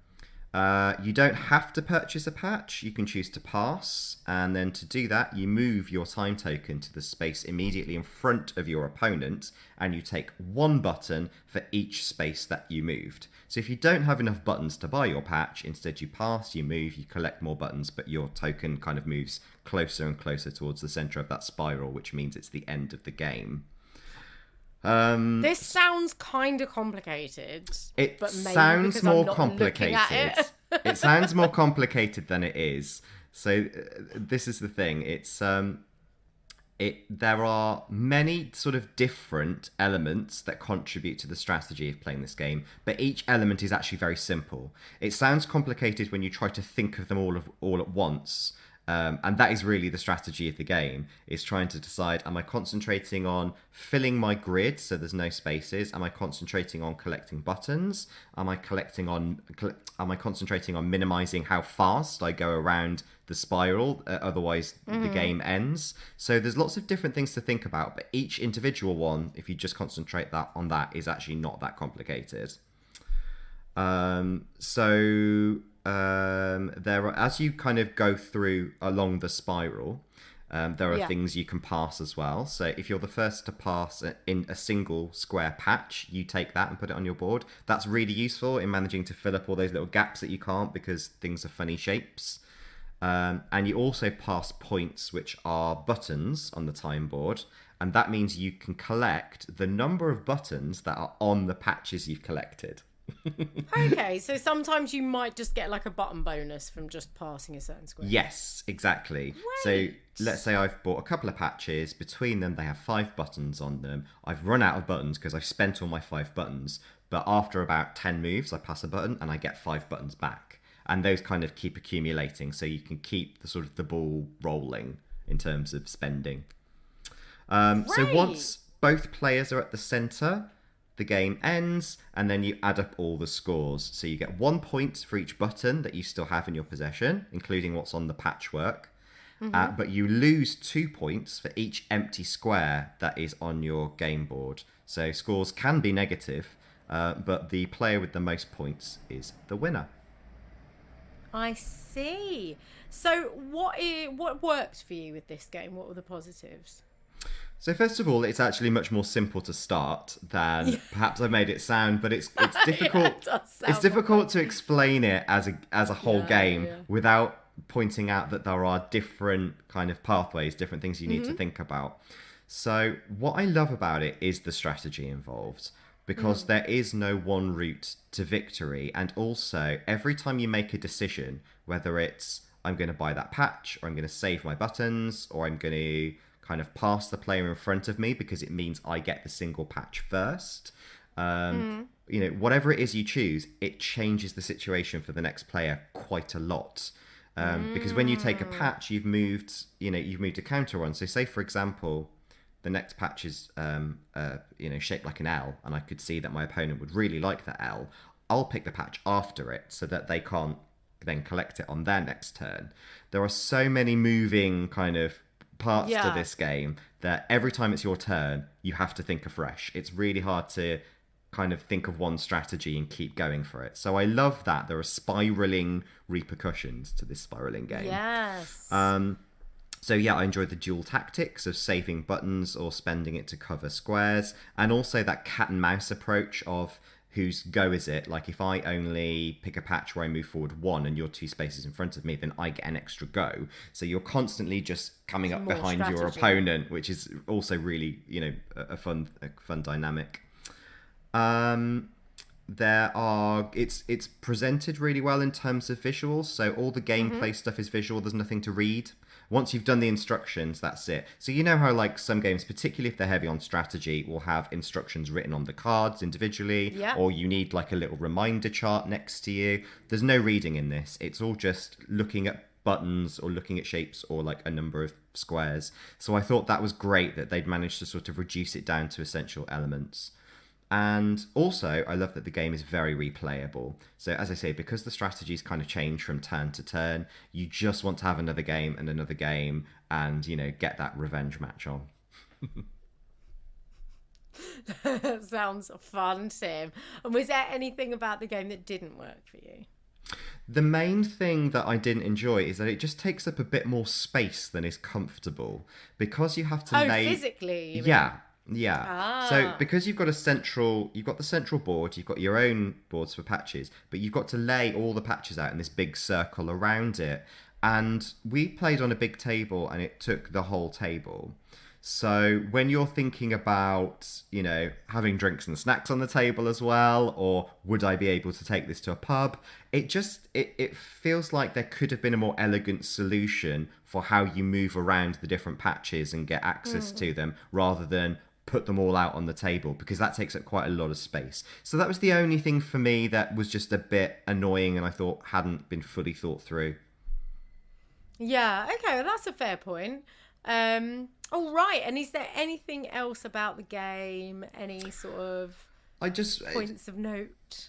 Speaker 2: You don't have to purchase a patch. You can choose to pass, and then to do that, you move your time token to the space immediately in front of your opponent, and you take one button for each space that you moved. So if you don't have enough buttons to buy your patch, instead you pass, you move, you collect more buttons, but your token kind of moves closer and closer towards the center of that spiral, which means it's the end of the game.
Speaker 1: This sounds kind of complicated.
Speaker 2: It
Speaker 1: but maybe
Speaker 2: sounds more
Speaker 1: I'm not
Speaker 2: complicated. It sounds more complicated than it is. So this is the thing. It's there are many sort of different elements that contribute to the strategy of playing this game, but each element is actually very simple. It sounds complicated when you try to think of them all at once. And that is really the strategy of the game, is trying to decide, am I concentrating on filling my grid so there's no spaces? Am I concentrating on collecting buttons? Am I concentrating on minimizing how fast I go around the spiral? Otherwise, the game ends. So there's lots of different things to think about, but each individual one, if you just concentrate on that, is actually not that complicated. There are, as you kind of go through along the spiral, there are things you can pass as well. So if you're the first to pass in a single square patch, you take that and put it on your board. That's really useful in managing to fill up all those little gaps that you can't because things are funny shapes. And you also pass points, which are buttons on the time board. And that means you can collect the number of buttons that are on the patches you've collected.
Speaker 1: Okay, so sometimes you might just get like a button bonus from just passing a certain square.
Speaker 2: Yes, exactly.
Speaker 1: Great.
Speaker 2: So let's say I've bought a couple of patches. Between them, they have 5 buttons on them. I've run out of buttons because I've spent all my 5 buttons. But after about 10 moves, I pass a button and I get 5 buttons back. And those kind of keep accumulating, so you can keep the sort of the ball rolling in terms of spending. So once both players are at the center, the game ends, and then you add up all the scores. So you get 1 point for each button that you still have in your possession, including what's on the patchwork. But you lose 2 points for each empty square that is on your game board. So scores can be negative, but the player with the most points is the winner.
Speaker 1: I see. So what worked for you with this game? What were the positives?
Speaker 2: So first of all, it's actually much more simple to start than perhaps I made it sound, but it's difficult. It's difficult to explain it as a whole game without pointing out that there are different kind of pathways, different things you need to think about. So what I love about it is the strategy involved, because there is no one route to victory, and also every time you make a decision, whether it's I'm going to buy that patch, or I'm going to save my buttons, or I'm going to kind of pass the player in front of me because it means I get the single patch first. Whatever it is you choose, it changes the situation for the next player quite a lot. Because when you take a patch, you've moved a counter on. So say, for example, the next patch is shaped like an L, and I could see that my opponent would really like that L. I'll pick the patch after it so that they can't then collect it on their next turn. There are so many moving kind of parts to this game that every time it's your turn, you have to think afresh. It's really hard to kind of think of one strategy and keep going for it. So I love that there are spiraling repercussions to this spiraling game.
Speaker 1: Yes.
Speaker 2: So yeah, I enjoyed the dual tactics of saving buttons or spending it to cover squares, and also that cat and mouse approach of whose go is it? Like if I only pick a patch where I move forward one and you're 2 spaces in front of me, then I get an extra go. So you're constantly just coming up behind your opponent, which is also really, a fun dynamic. It's presented really well in terms of visuals, so all the gameplay stuff is visual. There's nothing to read. Once you've done the instructions, that's it. So you know how like some games, particularly if they're heavy on strategy, will have instructions written on the cards individually, or you need like a little reminder chart next to you. There's no reading in this. It's all just looking at buttons or looking at shapes or like a number of squares. So I thought that was great that they'd managed to sort of reduce it down to essential elements. And also, I love that the game is very replayable. So as I say, because the strategies kind of change from turn to turn, you just want to have another game and, get that revenge match on.
Speaker 1: Sounds fun, Tim. And was there anything about the game that didn't work for you?
Speaker 2: The main thing that I didn't enjoy is that it just takes up a bit more space than is comfortable. Because you have to lay...
Speaker 1: physically, you mean?
Speaker 2: Yeah. So because you've got the central board, you've got your own boards for patches, but you've got to lay all the patches out in this big circle around it. And we played on a big table and it took the whole table. So when you're thinking about, having drinks and snacks on the table as well, or would I be able to take this to a pub? It feels like there could have been a more elegant solution for how you move around the different patches and get access to them, rather than put them all out on the table, because that takes up quite a lot of space. So that was the only thing for me that was just a bit annoying and I thought hadn't been fully thought through.
Speaker 1: Yeah, okay, well, that's a fair point. All right, and is there anything else about the game? Any sort of points of note?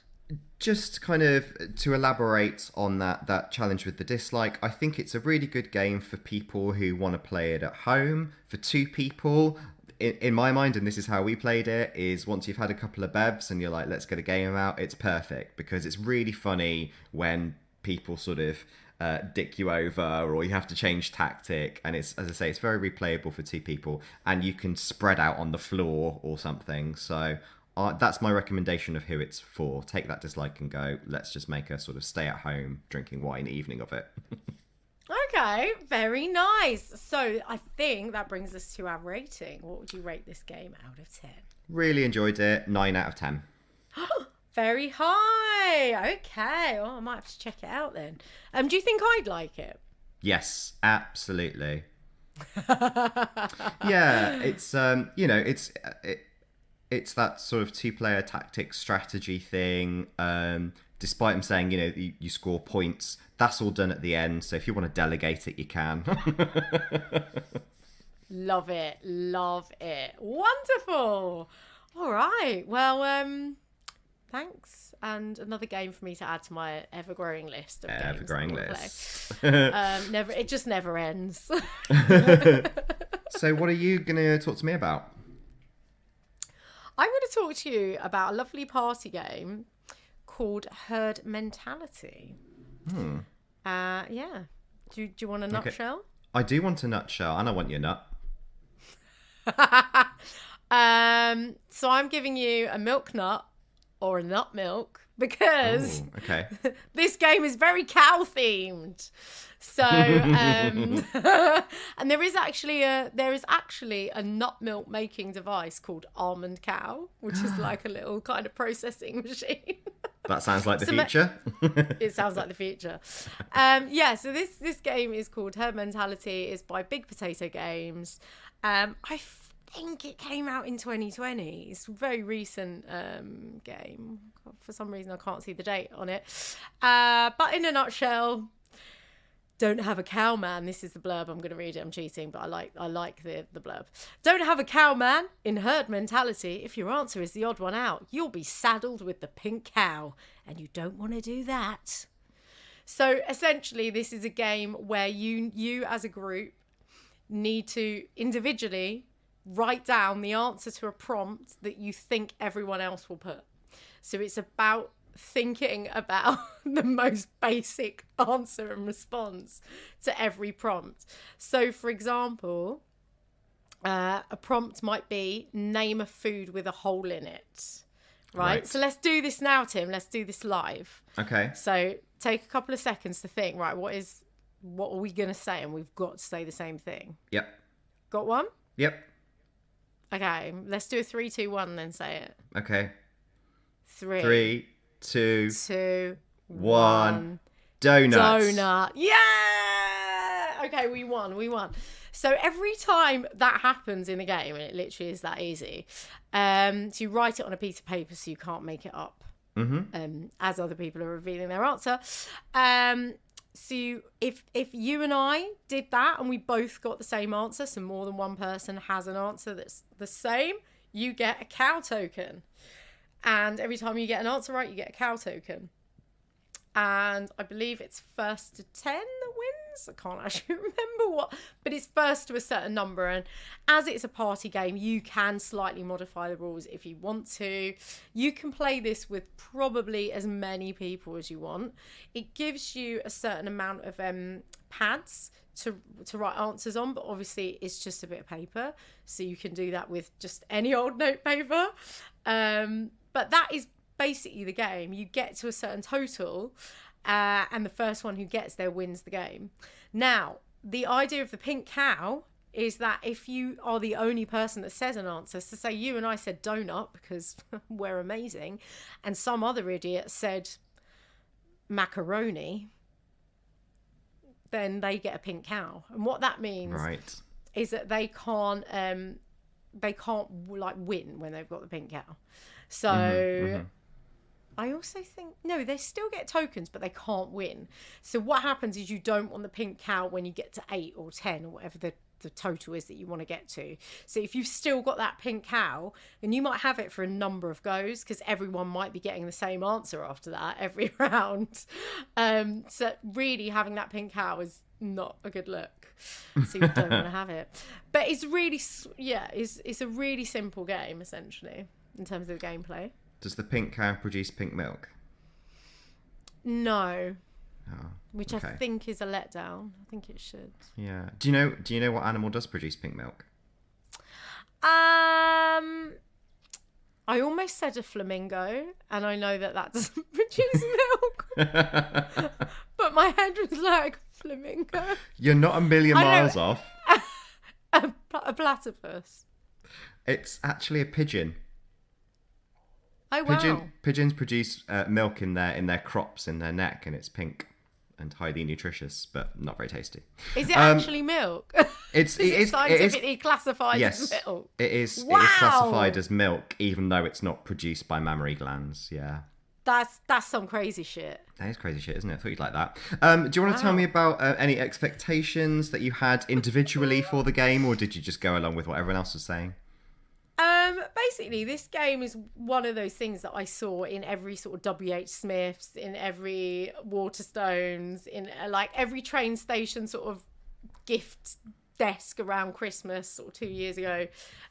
Speaker 2: Just kind of to elaborate on that challenge with the dislike, I think it's a really good game for people who want to play it at home, for 2 people. In my mind, and this is how we played it, is once you've had a couple of bevs and you're like, let's get a game out, it's perfect, because it's really funny when people sort of dick you over, or you have to change tactic, and it's, as I say, it's very replayable for 2 people, and you can spread out on the floor or something. So that's my recommendation of who it's for. Take that dislike and go, let's just make a sort of stay at home drinking wine evening of it.
Speaker 1: Okay, very nice. So I think that brings us to our rating. What would you rate this game out of 10?
Speaker 2: Really enjoyed it. 9 out of 10.
Speaker 1: Very high. Okay. Oh, I might have to check it out then. Do you think I'd like it?
Speaker 2: Yes, absolutely. Yeah, it's it's that sort of 2-player tactics strategy thing. Despite him saying, you score points, that's all done at the end. So if you want to delegate it, you can.
Speaker 1: Love it. Love it. Wonderful. All right. Well, thanks. And another game for me to add to my ever-growing list of games.
Speaker 2: Ever-growing list.
Speaker 1: It just never ends.
Speaker 2: So what are you going to talk to me about?
Speaker 1: I'm going to talk to you about a lovely party game called Herd Mentality. Yeah. Do you want a nutshell?
Speaker 2: I do want a nutshell, and I want your nut.
Speaker 1: So I'm giving you a milk nut or a nut milk because this game is very cow themed. So and there is actually a nut milk making device called Almond Cow, which is like a little kind of processing machine.
Speaker 2: That sounds like the future.
Speaker 1: It sounds like the future. So this game is called Herd Mentality. It's by Big Potato Games. I think it came out in 2020. It's a very recent game. For some reason, I can't see the date on it. But in a nutshell, don't have a cow, man. This is the blurb. I'm going to read it. I'm cheating, but I like the blurb. Don't have a cow, man. In Herd Mentality, if your answer is the odd one out, you'll be saddled with the pink cow, and you don't want to do that. So essentially, this is a game where you as a group need to individually write down the answer to a prompt that you think everyone else will put. So it's about thinking about the most basic answer and response to every prompt. So, for example, a prompt might be name a food with a hole in it. Right? So let's do this now, Tim. Let's do this live.
Speaker 2: Okay.
Speaker 1: So take a couple of seconds to think, right, what are we going to say? And we've got to say the same thing.
Speaker 2: Yep.
Speaker 1: Got one?
Speaker 2: Yep.
Speaker 1: Okay, let's do a 3, 2, 1 and then say it.
Speaker 2: Okay.
Speaker 1: 3,
Speaker 2: 2,
Speaker 1: 2,
Speaker 2: 1. Donuts.
Speaker 1: Donut. Yeah! Okay, we won. So every time that happens in the game, and it literally is that easy, so you write it on a piece of paper so you can't make it up as other people are revealing their answer. So if you and I did that and we both got the same answer, so more than one person has an answer that's the same, you get a cow token. And every time you get an answer right, you get a cow token. And I believe it's first to 10 that wins. I can't actually remember what, but it's first to a certain number. And as it's a party game, you can slightly modify the rules if you want to. You can play this with probably as many people as you want. It gives you a certain amount of pads to write answers on, but obviously it's just a bit of paper. So you can do that with just any old notepaper. But that is basically the game. You get to a certain total and the first one who gets there wins the game. Now, the idea of the pink cow is that if you are the only person that says an answer, so say you and I said donut because we're amazing, and some other idiot said macaroni, then they get a pink cow. And what that means is that they can't like win when they've got the pink cow. So I also think, no, they still get tokens, but they can't win. So what happens is you don't want the pink cow when you get to 8 or 10 or whatever the total is that you want to get to. So if you've still got that pink cow, then you might have it for a number of goes because everyone might be getting the same answer after that every round. So really having that pink cow is not a good look. So you don't want to have it. But it's really, it's a really simple game, essentially, in terms of the gameplay.
Speaker 2: Does the pink cow produce pink milk?
Speaker 1: No.
Speaker 2: Oh,
Speaker 1: which I think is a letdown. I think it should.
Speaker 2: Yeah. Do you know what animal does produce pink milk?
Speaker 1: I almost said a flamingo, and I know that doesn't produce milk. But my head was like, flamingo.
Speaker 2: You're not a million miles off.
Speaker 1: A platypus.
Speaker 2: It's actually a pigeon.
Speaker 1: Oh, wow.
Speaker 2: Pigeons produce milk in their crops, in their neck, and it's pink and highly nutritious, but not very tasty.
Speaker 1: Is it actually milk?
Speaker 2: It is
Speaker 1: scientifically classified as milk.
Speaker 2: It is.
Speaker 1: Wow.
Speaker 2: It is classified as milk, even though it's not produced by mammary glands. Yeah.
Speaker 1: That's some crazy shit.
Speaker 2: That is crazy shit, isn't it? I thought you'd like that. Do you want to tell me about any expectations that you had individually for the game, or did you just go along with what everyone else was saying?
Speaker 1: Basically, this game is one of those things that I saw in every sort of W.H. Smith's, in every Waterstones, in like every train station sort of gift desk around Christmas or 2 years ago.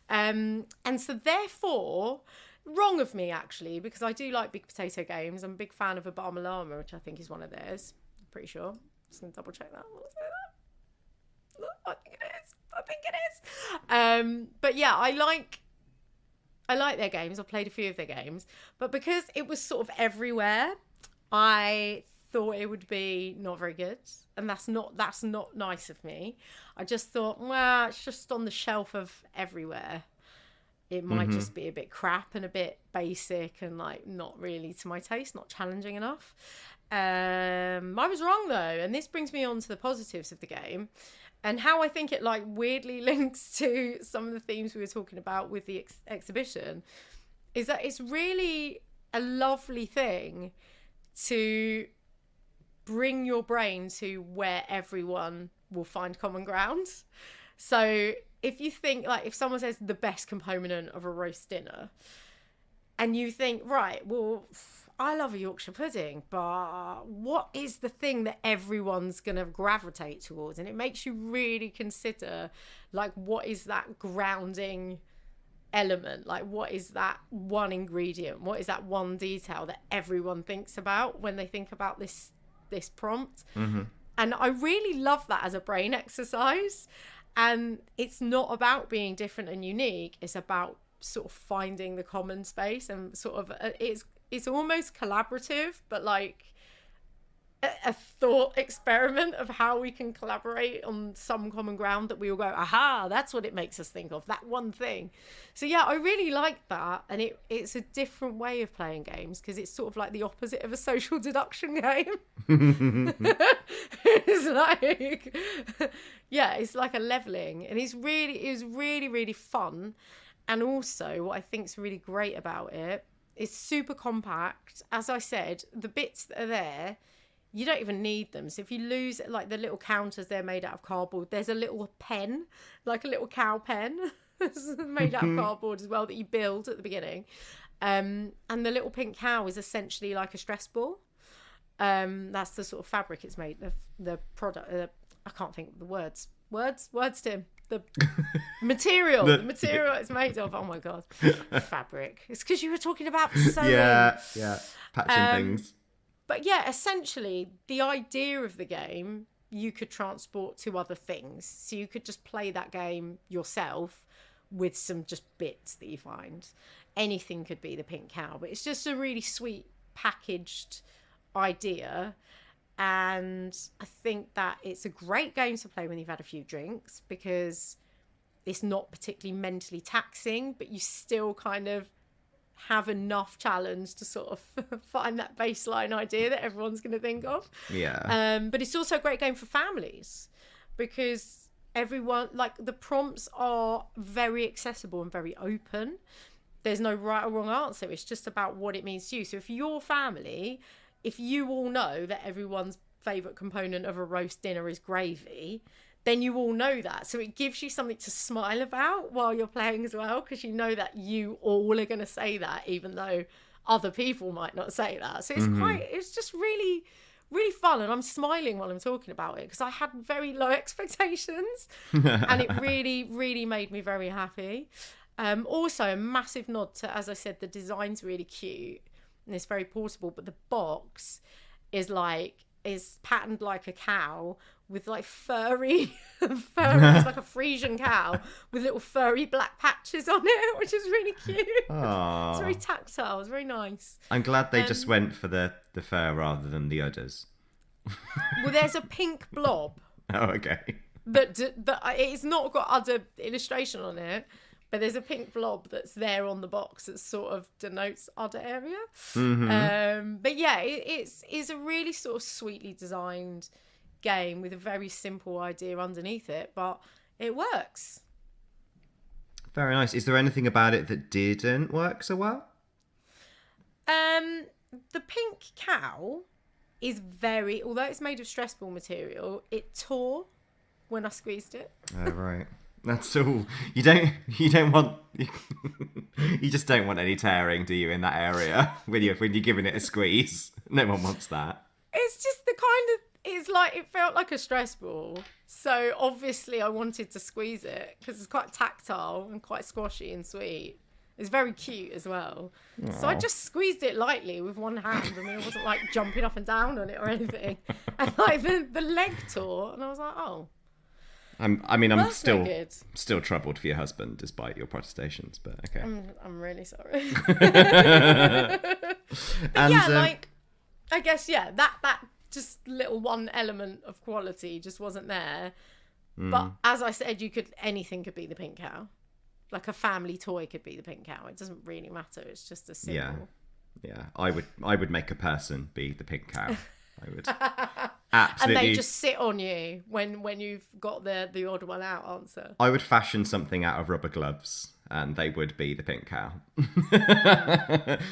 Speaker 1: And so therefore, wrong of me actually, because I do like big potato games. I'm a big fan of Obama Llama, which I think is one of theirs. I'm pretty sure. Just gonna double check that. I think it is. But yeah, I like their games. I've played a few of their games, but because it was sort of everywhere, I thought it would be not very good, and that's not nice of me. I just thought, well, it's just on the shelf of everywhere. It might just be a bit crap and a bit basic and like not really to my taste, not challenging enough. I was wrong though, and this brings me on to the positives of the game. And how I think it like weirdly links to some of the themes we were talking about with the exhibition is that it's really a lovely thing to bring your brain to where everyone will find common ground. So if you think like if someone says the best component of a roast dinner and you think, right, well, I love a Yorkshire pudding, but what is the thing that everyone's going to gravitate towards? And it makes you really consider, like, what is that grounding element, like what is that one ingredient, what is that one detail that everyone thinks about when they think about this prompt. And I really love that as a brain exercise. And it's not about being different and unique, it's about sort of finding the common space, and sort of it's almost collaborative, but like a thought experiment of how we can collaborate on some common ground that we all go, aha, that's what it makes us think of, that one thing. So yeah, I really like that. And it's a different way of playing games, because it's sort of like the opposite of a social deduction game. It's like, yeah, it's like a leveling, and it was really, really fun. And also what I think is really great about it, it's super compact. As I said, the bits that are there, you don't even need them. So if you lose, like the little counters, they're made out of cardboard. There's a little pen, like a little cow pen, made out of cardboard as well, that you build at the beginning. And the little pink cow is essentially like a stress ball. That's the sort of fabric it's made of. The product, I can't think of the words, Tim. The material, the material it's made of. Oh my god, fabric. It's because you were talking about sewing.
Speaker 2: Yeah, patching things.
Speaker 1: But yeah, essentially, the idea of the game you could transport to other things. So you could just play that game yourself with some just bits that you find. Anything could be the pink cow, but it's just a really sweet packaged idea. And I think that it's a great game to play when you've had a few drinks, because it's not particularly mentally taxing, but you still kind of have enough challenge to sort of find that baseline idea that everyone's going to think of.
Speaker 2: Yeah.
Speaker 1: But it's also a great game for families, because everyone, like, the prompts are very accessible and very open. There's no right or wrong answer. It's just about what it means to you. So if your family, if you all know that everyone's favourite component of a roast dinner is gravy, then you all know that. So it gives you something to smile about while you're playing as well, because you know that you all are going to say that, even though other people might not say that. So it's just really, really fun. And I'm smiling while I'm talking about it, because I had very low expectations and it really, really made me very happy. Also, a massive nod to, as I said, the design's really cute and it's very portable, but the box is patterned like a cow with like furry, it's like a Frisian cow with little furry black patches on it, which is really cute.
Speaker 2: Aww.
Speaker 1: It's very tactile. It's very nice.
Speaker 2: I'm glad they just went for the fur rather than the udders.
Speaker 1: Well, there's a pink blob.
Speaker 2: Oh, okay.
Speaker 1: But it's not got udder illustration on it, but there's a pink blob that's there on the box that sort of denotes udder area. But yeah, it's a really sort of sweetly designed game with a very simple idea underneath it, but it works.
Speaker 2: Very nice. Is there anything about it that didn't work so well?
Speaker 1: The pink cow is very, although it's made of stress ball material, it tore when I squeezed it.
Speaker 2: Oh, right. That's all. You don't want. You just don't want any tearing, do you, in that area when you're giving it a squeeze? No one wants that.
Speaker 1: It's just the kind of. It's like, it felt like a stress ball, so obviously I wanted to squeeze it because it's quite tactile and quite squashy and sweet. It's very cute as well. Aww. So I just squeezed it lightly with one hand. I mean, I wasn't like jumping up and down on it or anything. And like the leg tore, and I was like, oh.
Speaker 2: I'm still troubled for your husband despite your protestations, but okay.
Speaker 1: I'm really sorry. But yeah, like, I guess, yeah, that just little one element of quality just wasn't there. But as I said, anything could be the pink cow. Like a family toy could be the pink cow. It doesn't really matter. It's just a symbol.
Speaker 2: Yeah. I would make a person be the pink cow. I would absolutely.
Speaker 1: And they just sit on you when you've got the odd one out answer.
Speaker 2: I would fashion something out of rubber gloves, and they would be the pink cow.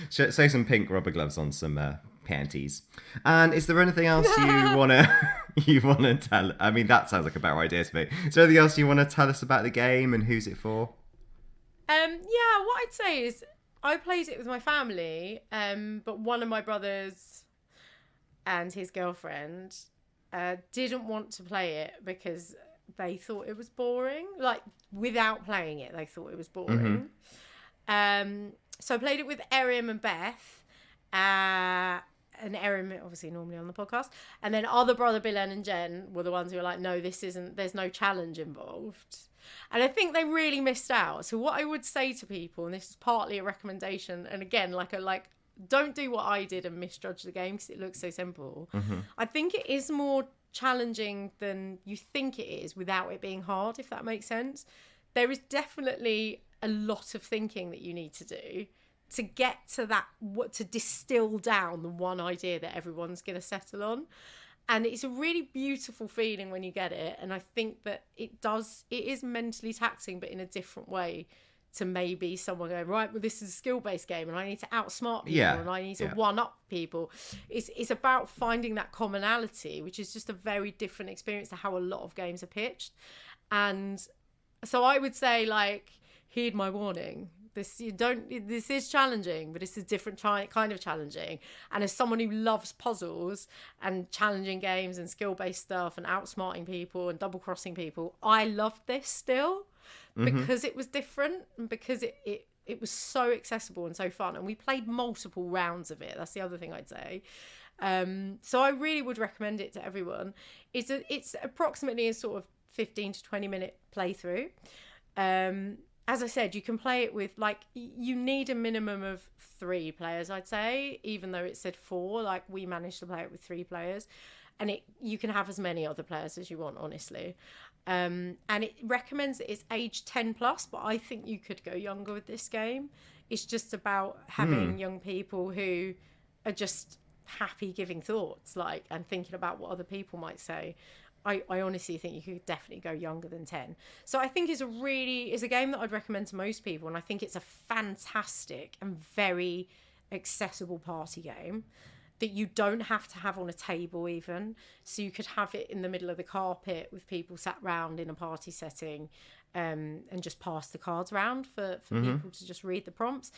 Speaker 2: Sew some pink rubber gloves on some panties. And is there anything else you wanna tell? I mean, that sounds like a better idea to me. Is there anything else you want to tell us about the game and who's it for?
Speaker 1: Yeah, what I'd say is I played it with my family, but one of my brothers and his girlfriend didn't want to play it because they thought it was boring. Like, without playing it, they thought it was boring. So I played it with Erin and Beth. And Erin, obviously, normally on the podcast. And then other brother Bill and Jen were the ones who were like, no, there's no challenge involved. And I think they really missed out. So what I would say to people, and this is partly a recommendation, and again, don't do what I did and misjudge the game because it looks so simple. I think it is more challenging than you think it is without it being hard, if that makes sense. There is definitely a lot of thinking that you need to do to get to that, to distill down the one idea that everyone's going to settle on. And it's a really beautiful feeling when you get it. And I think that it is mentally taxing, but in a different way to maybe someone going, right, well, this is a skill-based game and I need to outsmart people and I need to one-up people. It's about finding that commonality, which is just a very different experience to how a lot of games are pitched. And so I would say, like, heed my warning. This is challenging, but it's a different kind of challenging. And as someone who loves puzzles and challenging games and skill-based stuff and outsmarting people and double-crossing people, I loved this still because it was different and because it was so accessible and so fun. And we played multiple rounds of it. That's the other thing I'd say. So I really would recommend it to everyone. It's approximately a sort of 15 to 20 minute playthrough. As I said, you can play it with, like, you need a minimum of 3 players, I'd say, even though it said 4. Like, we managed to play it with 3 players. And you can have as many other players as you want, honestly. And it recommends that it's age 10 plus, but I think you could go younger with this game. It's just about having young people who are just happy giving thoughts, like, and thinking about what other people might say. I honestly think you could definitely go younger than 10. So I think it's a game that I'd recommend to most people. And I think it's a fantastic and very accessible party game that you don't have to have on a table even. So you could have it in the middle of the carpet with people sat round in a party setting and just pass the cards around for people to just read the prompts.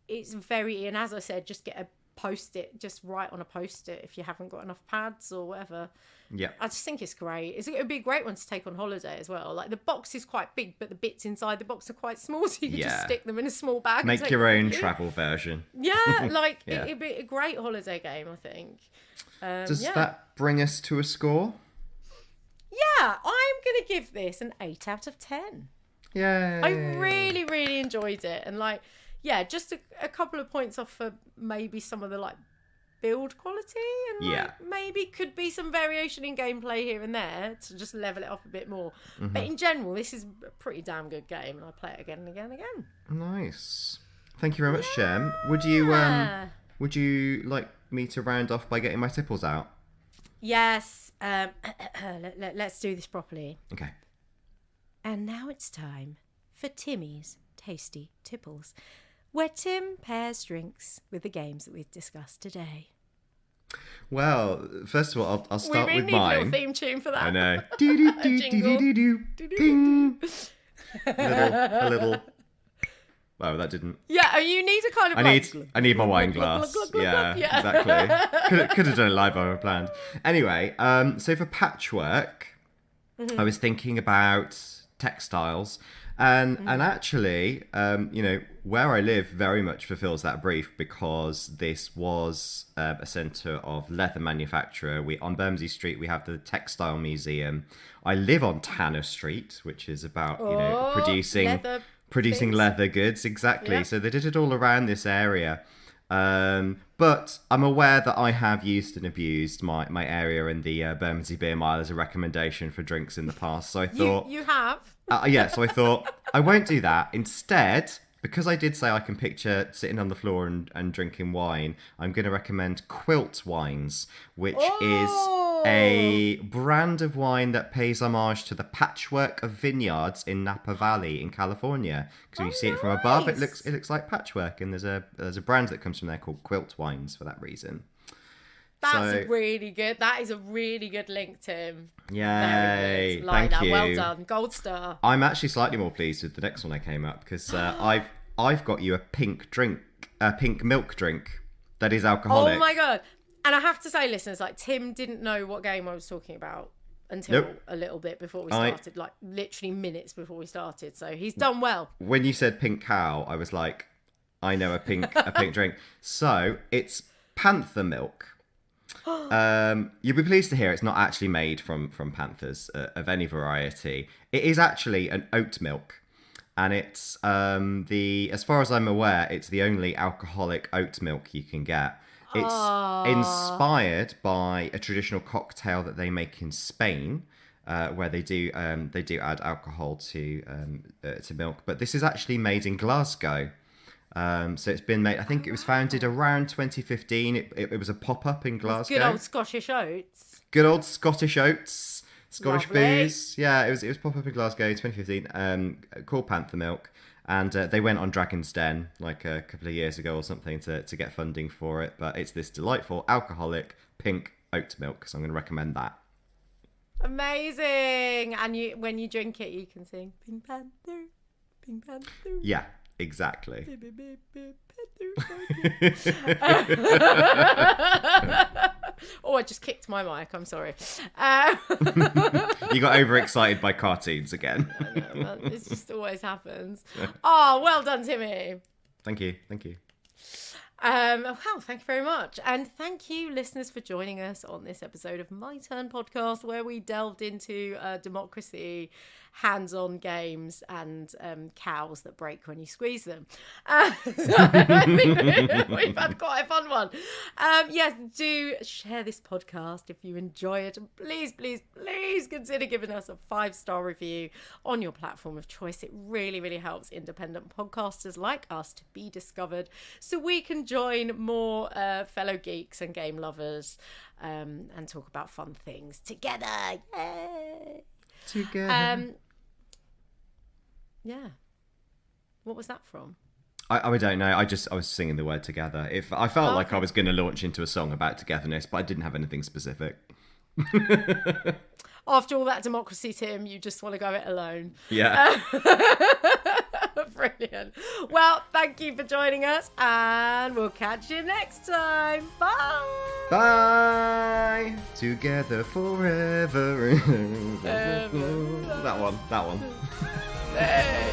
Speaker 1: It's and as I said, just get a Post-it, just write on a Post-it if you haven't got enough pads or whatever. Yeah, I just think it's great. It would be a great one to take on holiday as well. Like, the box is quite big, but the bits inside the box are quite small, so you can just stick them in a small bag.
Speaker 2: Make your own travel version.
Speaker 1: Yeah, like it'd be a great holiday game, I think.
Speaker 2: Does that bring us to a score?
Speaker 1: Yeah, I'm gonna give this an 8 out of 10.
Speaker 2: Yeah,
Speaker 1: I really, really enjoyed it, and like. Yeah, just a couple of points off for maybe some of the, like, build quality and like, maybe could be some variation in gameplay here and there to just level it up a bit more. But in general, this is a pretty damn good game, and I play it again and again and again. Nice.
Speaker 2: Thank you very much, Jem. Would you like me to round off by getting my tipples out?
Speaker 1: Yes. Let's do this properly.
Speaker 2: Okay.
Speaker 1: And now it's time for Timmy's Tasty Tipples, where Tim pairs drinks with the games that we've discussed today.
Speaker 2: Well, first of all, I'll start with mine.
Speaker 1: We really need a little theme tune for that.
Speaker 2: I know. Ping. A little. Wow, that didn't.
Speaker 1: Yeah, you need a kind of.
Speaker 2: I need my wine glass. Yeah, exactly. Could have done it live on planned. Anyway, so for Patchwork, I was thinking about textiles. And actually, where I live very much fulfills that brief because this was a centre of leather manufacture. On Bermondsey Street, we have the Textile Museum. I live on Tanner Street, which is about producing leather goods. Exactly. Yep. So they did it all around this area. But I'm aware that I have used and abused my area in the Bermondsey Beer Mile as a recommendation for drinks in the past. So I thought...
Speaker 1: You have?
Speaker 2: So I thought, I won't do that. Instead, because I did say I can picture sitting on the floor and drinking wine, I'm going to recommend Quilt Wines, which is a brand of wine that pays homage to the patchwork of vineyards in Napa Valley in California. Because you see it from above, it looks like patchwork, and there's a brand that comes from there called Quilt Wines for that reason.
Speaker 1: That's really good. That is a really good link, Tim.
Speaker 2: Yay! Thank you.
Speaker 1: Well done. Gold star.
Speaker 2: I'm actually slightly more pleased with the next one I came up because I've got you a pink milk drink that is alcoholic.
Speaker 1: Oh my god! And I have to say, listeners, like, Tim didn't know what game I was talking about until a little bit before we started, like literally minutes before we started. So he's done well.
Speaker 2: When you said pink cow, I was like, I know a pink drink. So it's panther milk. You'll be pleased to hear it's not actually made from panthers of any variety. It is actually an oat milk. And it's as far as I'm aware, it's the only alcoholic oat milk you can get. It's inspired by a traditional cocktail that they make in Spain, where they do add alcohol to milk. But this is actually made in Glasgow. So it's been made. I think it was founded around 2015. It was a pop up in Glasgow.
Speaker 1: Good old Scottish oats.
Speaker 2: Good old Scottish oats. Scottish
Speaker 1: Lovely.
Speaker 2: booze. Yeah, it was pop up in Glasgow in 2015. Called Panther Milk. And they went on Dragon's Den like a couple of years ago or something to get funding for it. But it's this delightful alcoholic pink oat milk. So I'm going to recommend that.
Speaker 1: Amazing. And when you drink it, you can sing Pink Panther, Pink Panther.
Speaker 2: Yeah, exactly.
Speaker 1: Oh, I just kicked my mic. I'm sorry.
Speaker 2: You got overexcited by cartoons again.
Speaker 1: I know, it just always happens. Oh, well done, Timmy.
Speaker 2: Thank you.
Speaker 1: Well, thank you very much. And thank you, listeners, for joining us on this episode of My Turn podcast, where we delved into democracy, hands-on games, and cows that break when you squeeze them. So I think we've had quite a fun one. Yes, do share this podcast if you enjoy it. And please, please, please consider giving us a 5-star review on your platform of choice. It really, really helps independent podcasters like us to be discovered so we can join more fellow geeks and game lovers and talk about fun things together. Yay!
Speaker 2: Together.
Speaker 1: Yeah. What was that from?
Speaker 2: I don't know. I was singing the word together. I felt like I was going to launch into a song about togetherness, but I didn't have anything specific.
Speaker 1: After all that democracy, Tim, you just want to go it alone.
Speaker 2: Yeah.
Speaker 1: Brilliant. Well, thank you for joining us, and we'll catch you next time. Bye.
Speaker 2: Bye. Together forever. That one.
Speaker 1: Hey.